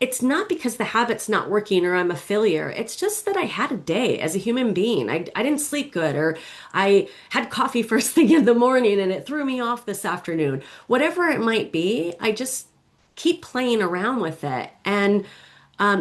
It's not because the habit's not working or I'm a failure. It's just that I had a day as a human being. I didn't sleep good or I had coffee first thing in the morning and it threw me off this afternoon. Whatever it might be, I just keep playing around with it. And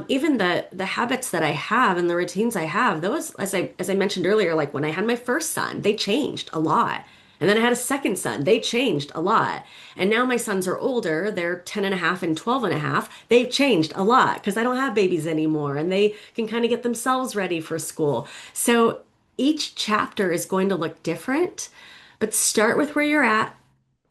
even the habits that I have and the routines I have, those, as I mentioned earlier, like when I had my first son, they changed a lot. And then I had a second son. They changed a lot. And now my sons are older. They're 10 and a half and 12 and a half. They've changed a lot because I don't have babies anymore and they can kind of get themselves ready for school. So each chapter is going to look different, but start with where you're at.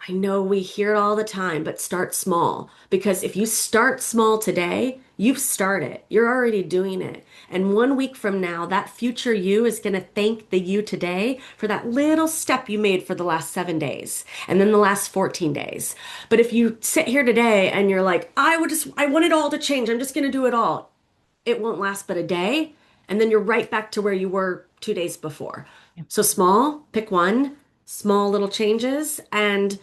I know we hear it all the time, but start small because if you start small today, you've started. You're already doing it. And 1 week from now, that future you is going to thank the you today for that little step you made for the last 7 days and then the last 14 days. But if you sit here today and you're like, I want it all to change. I'm just going to do it all. It won't last but a day. And then you're right back to where you were 2 days before. So small, pick one, small little changes and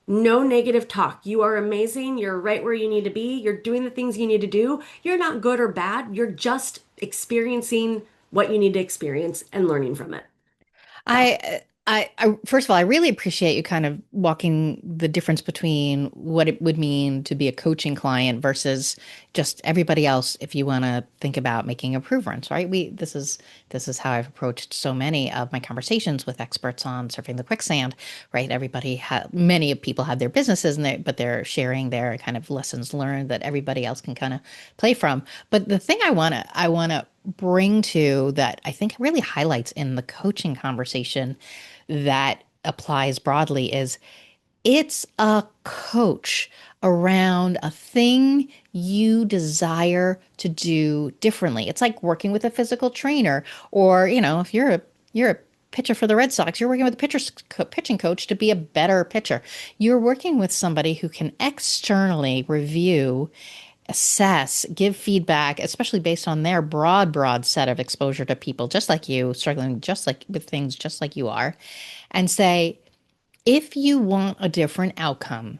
no negative talk. You are amazing. You're right where you need to be. You're doing the things you need to do. You're not good or bad. You're just experiencing what you need to experience and learning from it. So, First of all, I really appreciate you kind of walking the difference between what it would mean to be a coaching client versus just everybody else. If you want to think about making improvements, right? This is how I've approached so many of my conversations with experts on surfing the quicksand, right? Many of people have their businesses but they're sharing their kind of lessons learned that everybody else can kind of play from. But the thing I want to bring to that I think really highlights in the coaching conversation that applies broadly is it's a coach around a thing you desire to do differently. It's like working with a physical trainer, or if you're a pitcher for the Red Sox, you're working with a pitching coach to be a better pitcher. You're working with somebody who can externally review, assess, give feedback, especially based on their broad set of exposure to people just like you, struggling just like with things just like you are, and say, if you want a different outcome,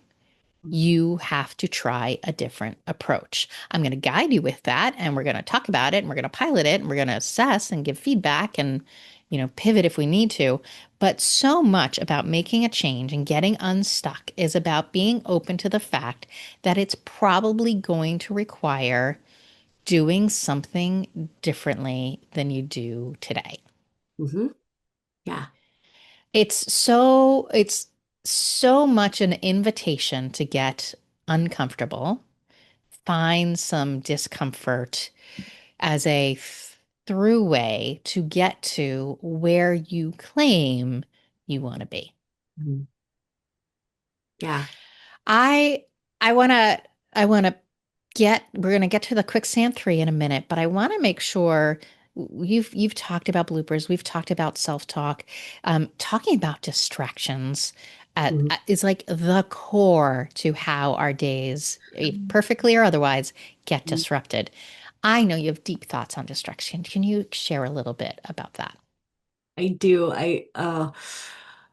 you have to try a different approach. I'm going to guide you with that, and we're going to talk about it, and we're going to pilot it, and we're going to assess and give feedback and, pivot if we need to. But so much about making a change and getting unstuck is about being open to the fact that it's probably going to require doing something differently than you do today. mhm. Yeah. It's so much an invitation to get uncomfortable, find some discomfort as a throughway to get to where you claim you want to be. Mhm. Yeah. I I want to I want to we're going to get to the quicksand 3 in a minute, but I want to make sure you've talked about bloopers, we've talked about self-talk, talking about distractions Mhm. is like the core to how our days, perfectly or otherwise, get disrupted. I know you have deep thoughts on distraction. Can you share a little bit about that? I do.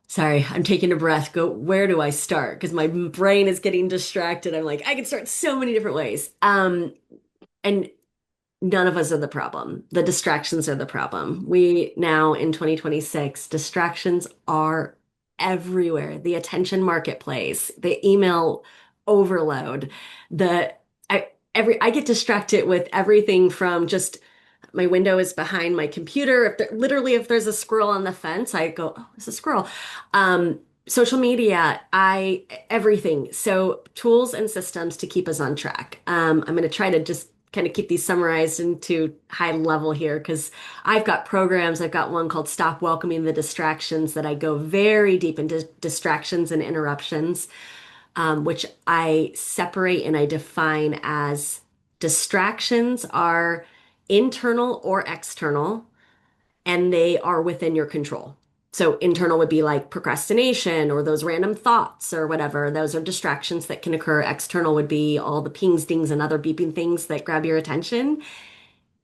Sorry, I'm taking a breath. Go, where do I start? Because my brain is getting distracted. I'm like, I can start so many different ways. And none of us are the problem. The distractions are the problem. We now in 2026, distractions are everywhere. The attention marketplace, the email overload, the I get distracted with everything from just my window is behind my computer. If there's a squirrel on the fence, I go, oh, it's a squirrel. Social media, I everything. So tools and systems to keep us on track. I'm going to try to just kind of keep these summarized into high level here because I've got programs. I've got one called Stop Welcoming the Distractions that I go very deep into distractions and interruptions. which I separate and I define as distractions are internal or external, and they are within your control. So internal would be like procrastination or those random thoughts or whatever. Those are distractions that can occur. External would be all the pings, dings, and other beeping things that grab your attention.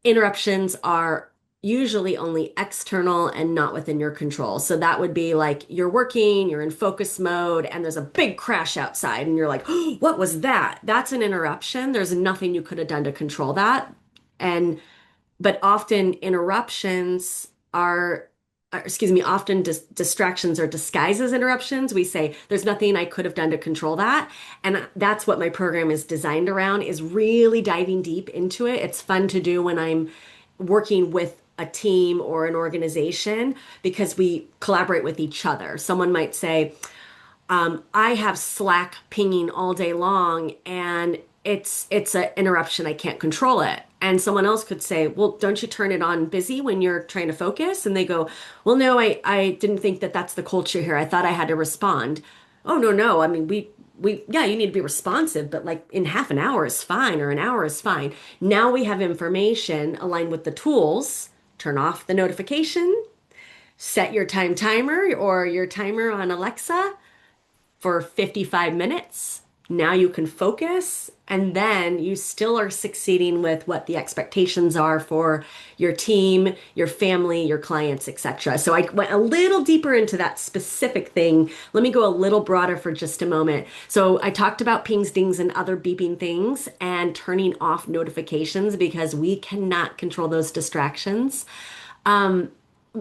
Interruptions are usually only external and not within your control. So that would be like you're working, you're in focus mode, and there's a big crash outside, and you're like, oh, what was that? That's an interruption. There's nothing you could have done to control that. And but often interruptions are excuse me, often distractions are disguised as interruptions. We say there's nothing I could have done to control that, and that's what my program is designed around, is really diving deep into it. It's fun to do when I'm working with a team or an organization because we collaborate with each other. Someone might say, I have Slack pinging all day long and it's an interruption. I can't control it. And someone else could say, well, don't you turn it on busy when you're trying to focus? And they go, well, no, I didn't think that that's the culture here. I thought I had to respond. Oh, no, no. I mean, yeah, you need to be responsive, but like in half an hour is fine or an hour is fine. Now we have information aligned with the tools. Turn off the notification, set your timer or your timer on Alexa for 55 minutes. Now you can focus, and then you still are succeeding with what the expectations are for your team, your family, your clients, etc. So I went a little deeper into that specific thing. Let me go a little broader for just a moment. So I talked about pings, dings, and other beeping things and turning off notifications because we cannot control those distractions.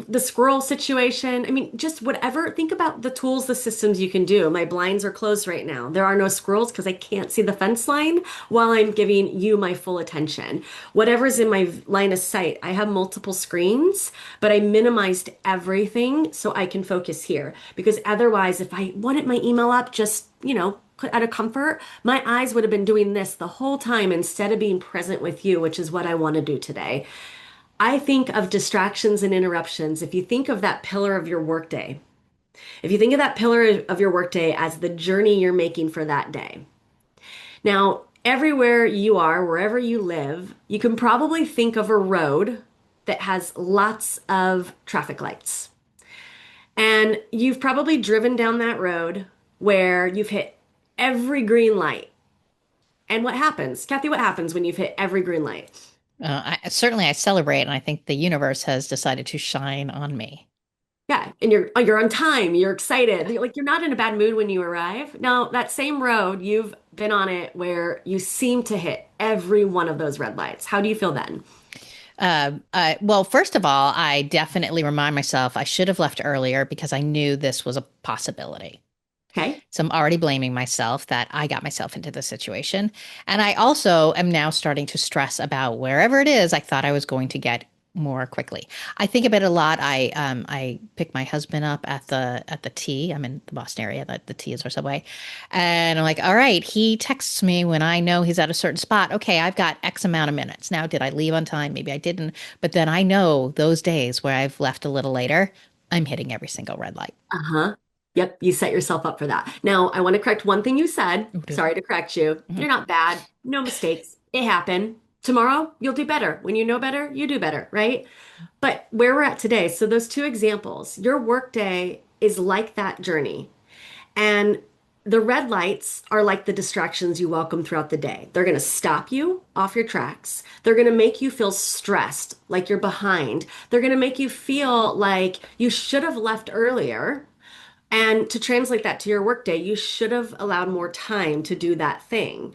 The squirrel situation, I mean, just whatever. Think about the tools, the systems you can do. My blinds are closed right now. There are no squirrels because I can't see the fence line while I'm giving you my full attention. Whatever's in my line of sight, I have multiple screens, but I minimized everything so I can focus here. Because otherwise, if I wanted my email up just, out of comfort, my eyes would have been doing this the whole time instead of being present with you, which is what I want to do today. I think of distractions and interruptions. If you think of that pillar of your workday, if you think of that pillar of your workday as the journey you're making for that day. Now, everywhere you are, wherever you live, you can probably think of a road that has lots of traffic lights. And you've probably driven down that road where you've hit every green light. And what happens? Kathy, what happens when you've hit every green light? Certainly, I celebrate, and I think the universe has decided to shine on me. Yeah, and you're on time, you're excited. You're not in a bad mood when you arrive. Now, that same road, you've been on it where you seem to hit every one of those red lights. How do you feel then? Well, first of all, I definitely remind myself I should have left earlier because I knew this was a possibility. Okay. So I'm already blaming myself that I got myself into this situation. And I also am now starting to stress about wherever it is I thought I was going to get more quickly. I think about it a lot. I pick my husband up at the T. I'm in the Boston area. The T is our subway. And I'm like, all right, he texts me when I know he's at a certain spot. Okay, I've got X amount of minutes. Now, did I leave on time? Maybe I didn't. But then I know those days where I've left a little later, I'm hitting every single red light. Uh-huh. Yep, you set yourself up for that. Now, I want to correct one thing you said. Okay. Sorry to correct you. Mhm. You're not bad. No mistakes. It happened. Tomorrow, you'll do better. When you know better, you do better, right? But where we're at today, so those two examples, your workday is like that journey. And the red lights are like the distractions you welcome throughout the day. They're going to stop you off your tracks. They're going to make you feel stressed, like you're behind. They're going to make you feel like you should have left earlier. And to translate that to your workday, you should have allowed more time to do that thing.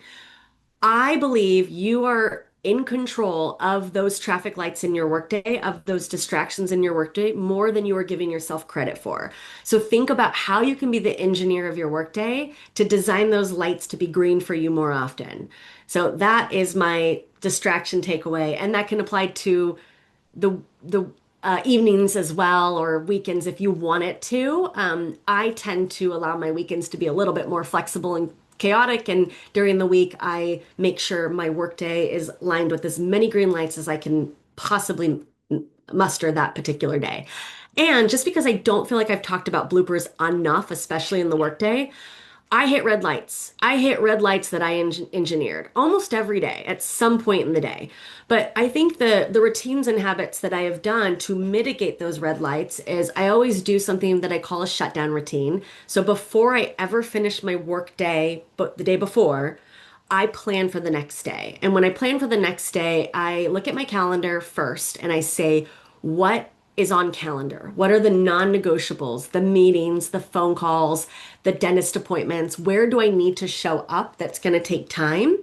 I believe you are in control of those traffic lights in your workday, of those distractions in your workday, more than you are giving yourself credit for. So think about how you can be the engineer of your workday to design those lights to be green for you more often. So that is my distraction takeaway, and that can apply to the evenings as well or weekends if you want it to. I tend to allow my weekends to be a little bit more flexible and chaotic, and during the week, I make sure my workday is lined with as many green lights as I can possibly muster that particular day. And just because I don't feel like I've talked about bloopers enough, especially in the workday, I hit red lights. I hit red lights that I engineered almost every day at some point in the day. But I think the routines and habits that I have done to mitigate those red lights is I always do something that I call a shutdown routine. So before I ever finish my work day, but the day before, I plan for the next day. And when I plan for the next day, I look at my calendar first and I say, what is on calendar? What are the non-negotiables, the meetings, the phone calls, the dentist appointments? Where do I need to show up that's going to take time?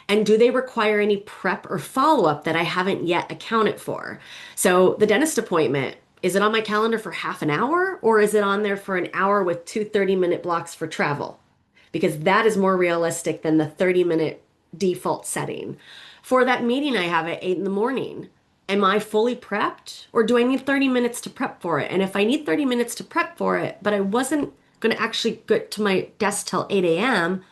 And do they require any prep or follow-up that I haven't yet accounted for? So the dentist appointment, is it on my calendar for half an hour or is it on there for an hour with two 30-minute blocks for travel? Because that is more realistic than the 30-minute default setting. For that meeting I have at 8 in the morning, am I fully prepped or do I need 30 minutes to prep for it? And if I need 30 minutes to prep for it, but I wasn't going to actually get to my desk till 8 a.m.,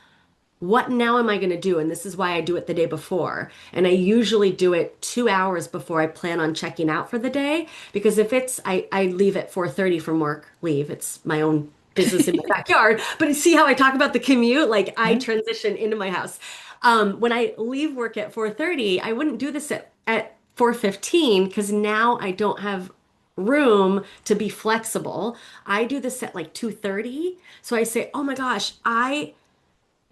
what now am I going to do? And this is why I do it the day before. And I usually do it 2 hours before I plan on checking out for the day. Because if it's, I leave at 4:30 from work, leave. It's my own business in my backyard. But see how I talk about the commute? Like I Yeah. transition into my house. When I leave work at 4:30, I wouldn't do this at 4:15 because now I don't have room to be flexible. I do this at like 2:30. So I say, oh my gosh, I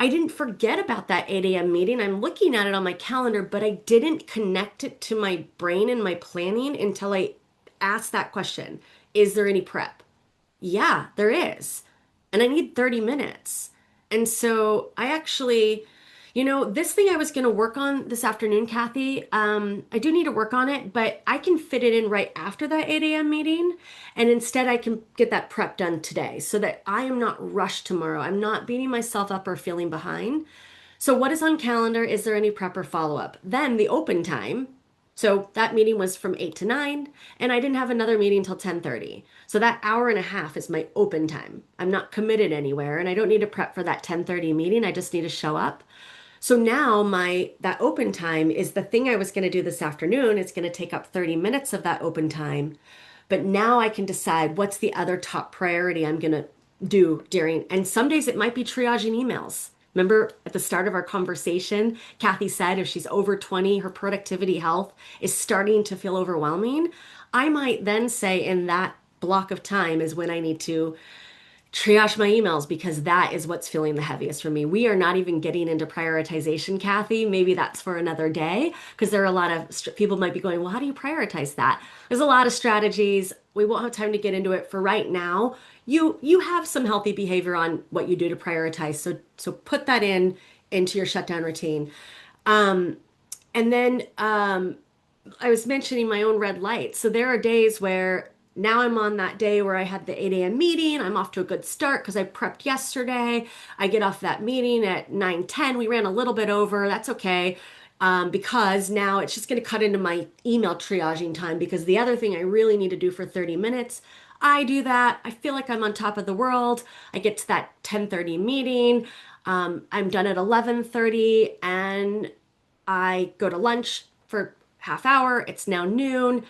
didn't forget about that 8 a.m. meeting. I'm looking at it on my calendar, but I didn't connect it to my brain and my planning until I asked that question. Is there any prep? Yeah, there is. And I need 30 minutes. And so I actually, this thing I was going to work on this afternoon, Kathy, I do need to work on it, but I can fit it in right after that 8 a.m. meeting. And instead, I can get that prep done today so that I am not rushed tomorrow. I'm not beating myself up or feeling behind. So, what is on calendar? Is there any prep or follow up? Then the open time. So that meeting was from 8 to 9, and I didn't have another meeting till 10:30. So that hour and a half is my open time. I'm not committed anywhere, and I don't need to prep for that 10:30 meeting. I just need to show up. So now my that open time is the thing I was going to do this afternoon. It's going to take up 30 minutes of that open time. But now I can decide what's the other top priority I'm going to do during. And some days it might be triaging emails. Remember at the start of our conversation, Kathy said if she's over 20, her productivity health is starting to feel overwhelming. I might then say in that block of time is when I need to triage my emails because that is what's feeling the heaviest for me. We are not even getting into prioritization, Kathy. Maybe that's for another day because there are a lot of people might be going, well, how do you prioritize that? There's a lot of strategies. We won't have time to get into it for right now. You have some healthy behavior on what you do to prioritize. So put that into your shutdown routine. Um, and then I was mentioning my own red light. So there are days where now I'm on that day where I had the 8 a.m. meeting. I'm off to a good start because I prepped yesterday. I get off that meeting at 9:10. We ran a little bit over. That's okay. Because now it's just going to cut into my email triaging time because the other thing I really need to do for 30 minutes, I do that. I feel like I'm on top of the world. I get to that 10:30 meeting. I'm done at 11:30 and I go to lunch for half hour. It's now noon.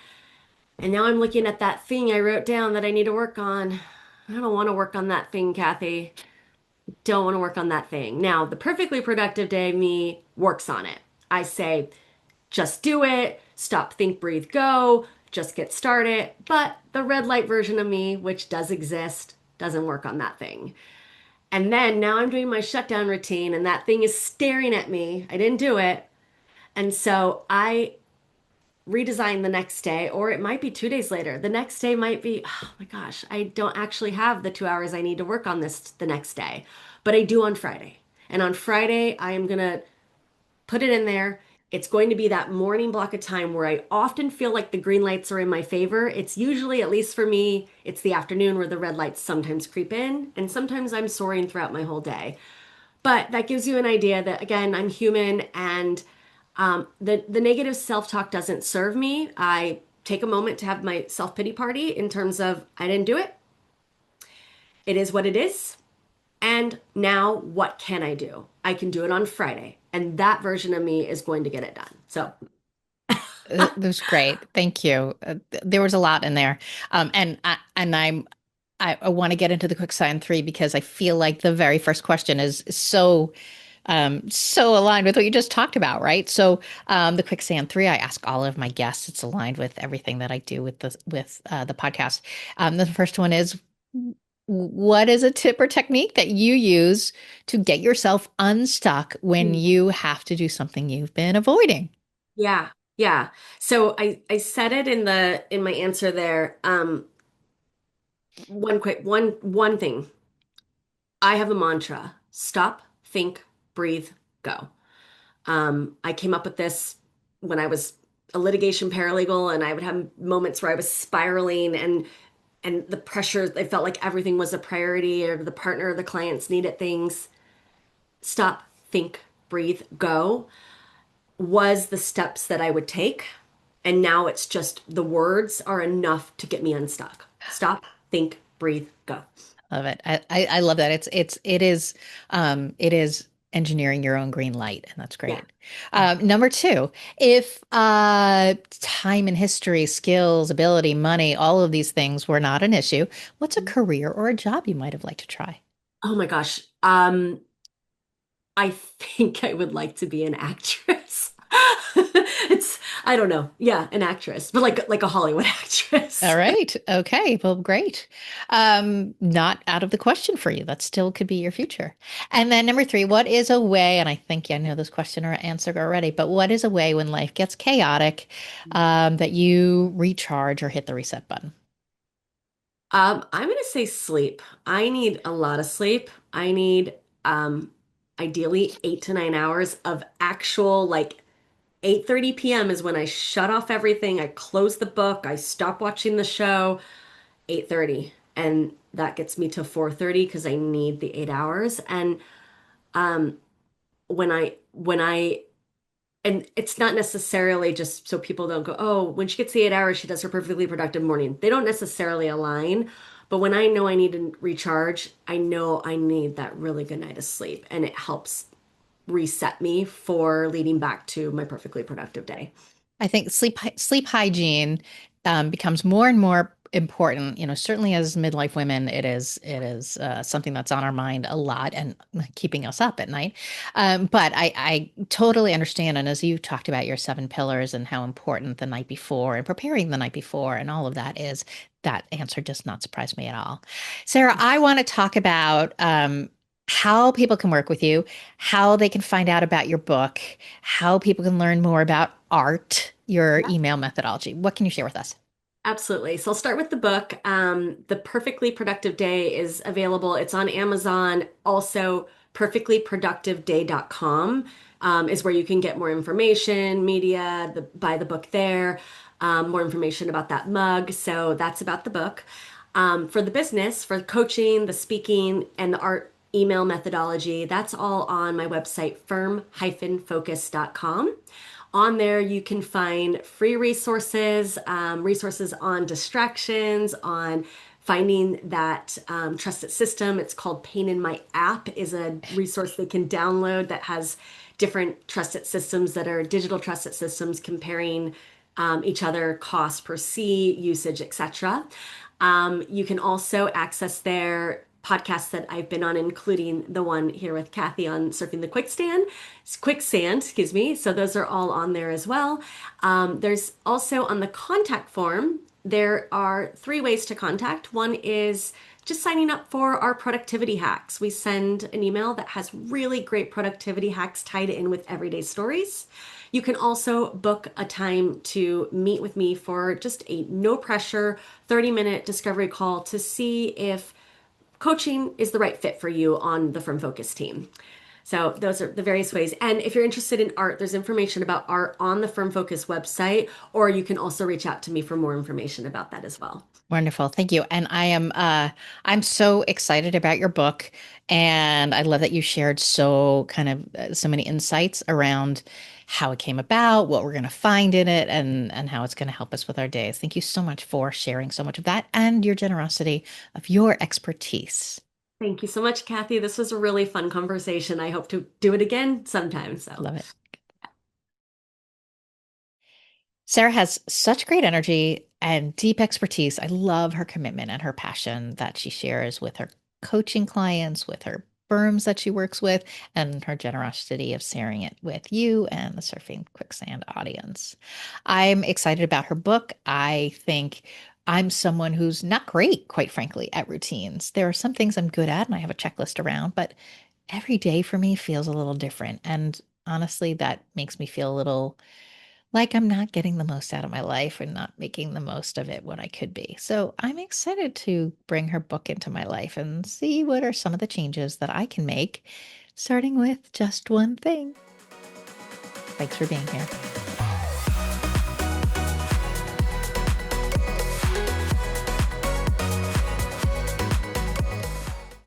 And now I'm looking at that thing I wrote down that I need to work on. I don't want to work on that thing, Kathy. Don't want to work on that thing. Now, the perfectly productive day me works on it. I say, just do it, stop, think, breathe, go, just get started. But the red light version of me, which does exist, doesn't work on that thing. And then now I'm doing my shutdown routine, and that thing is staring at me. I didn't do it. And so I redesign the next day, or it might be 2 days later. The next day might be, oh my gosh, I don't actually have the 2 hours I need to work on this the next day, but I do on Friday. And on Friday, I am going to put it in there. It's going to be that morning block of time where I often feel like the green lights are in my favor. It's usually, at least for me, it's the afternoon where the red lights sometimes creep in, and sometimes I'm soaring throughout my whole day. But that gives you an idea that, again, I'm human and the negative self-talk doesn't serve me. I take a moment to have my self-pity party in terms of I didn't do it. It is what it is. And now what can I do? I can do it on Friday. And that version of me is going to get it done. So, That was great. Thank you. There was a lot in there. And I'm I want to get into the quicksand three because I feel like the very first question is so so aligned with what you just talked about, right? So the quicksand three, I ask all of my guests. It's aligned with everything that I do with the podcast. The first one is, what is a tip or technique that you use to get yourself unstuck when Mm. you have to do something you've been avoiding? Yeah, yeah. So I said it in my answer there. One thing. I have a mantra: stop, think, breathe, go. I came up with this when I was a litigation paralegal, and I would have moments where I was spiraling, and the pressure, I felt like everything was a priority, or the partner or the clients needed things. Stop, think, breathe, go was the steps that I would take. And now it's just the words are enough to get me unstuck. Stop, think, breathe, go. Love it. I love that. It is engineering your own green light, and that's Yeah. great. Number two, if time and history, skills, ability, money, all of these things were not an issue, what's a career or a job you might have liked to try? Oh my gosh. I think I would like to be an actress. It's, I don't know. Yeah, an actress, but like a Hollywood All actress. right. Okay. Well, great. Not out of the question for you. That still could be your future. And then number three, what is a way, and I think I know this question or answer already, but what is a way when life gets chaotic, that you recharge or hit the reset button? I'm gonna say sleep. I need a lot of sleep. I need ideally 8 to 9 hours of actual, like, 8:30 p.m. is when I shut off everything. I close the book. I stop watching the show. 8:30, and that gets me to 4:30 because I need the 8 hours. And um, when I and it's not necessarily just so people don't go, oh, when she gets the 8 hours, she does her perfectly productive morning. They don't necessarily align. But when I know I need to recharge, I know I need that really good night of sleep, and it helps reset me for leading back to my perfectly productive day. I think sleep hygiene becomes more and more important. You know, certainly as midlife women, it is something that's on our mind a lot and keeping us up at night. But I totally understand, and as you talked about your seven pillars and how important the night before and preparing the night before and all of that is, that answer does not surprise me at all. Sarah, I want to talk about how people can work with you, how they can find out about your book, how people can learn more about art, your email methodology. What can you share with us? Absolutely. So I'll start with the book. The Perfectly Productive Day is available. It's on Amazon. Also, perfectlyproductiveday.com is where you can get more information, media, buy the book there, more information about that mug. So that's about the book. For the business, for coaching, the speaking, and the art email methodology, that's all on my website, firm-focus.com. On there, you can find free resources, resources on distractions, on finding that trusted system. It's called Pain in My App, is a resource they can download that has different trusted systems that are digital trusted systems comparing each other, cost per seat, usage, etc. You can also access their podcasts that I've been on, including the one here with Kathy on surfing the quicksand, excuse me. So those are all on there as well. There's also on the contact form, there are three ways to contact. One is just signing up for our productivity hacks. We send an email that has really great productivity hacks tied in with everyday stories. You can also book a time to meet with me for just a no pressure 30-minute discovery call to see if coaching is the right fit for you on the Firm Focus team. So those are the various ways. And if you're interested in art, there's information about art on the Firm Focus website, or you can also reach out to me for more information about that as well. Wonderful. Thank you. And I'm so excited about your book, and I love that you shared so many insights around how it came about, what we're going to find in it, and how it's going to help us with our days. Thank you so much for sharing so much of that and your generosity of your expertise. Thank you so much, Kathy. This was a really fun conversation. I hope to do it again sometime. So. Love it. Sarah has such great energy and deep expertise. I love her commitment and her passion that she shares with her coaching clients, with her firms that she works with, and her generosity of sharing it with you and the Surfing Quicksand audience. I'm excited about her book. I think I'm someone who's not great, quite frankly, at routines. There are some things I'm good at, and I have a checklist around, but every day for me feels a little different. And honestly, that makes me feel a little like I'm not getting the most out of my life and not making the most of it what I could be. So I'm excited to bring her book into my life and see what are some of the changes that I can make, starting with just one thing. Thanks for being here.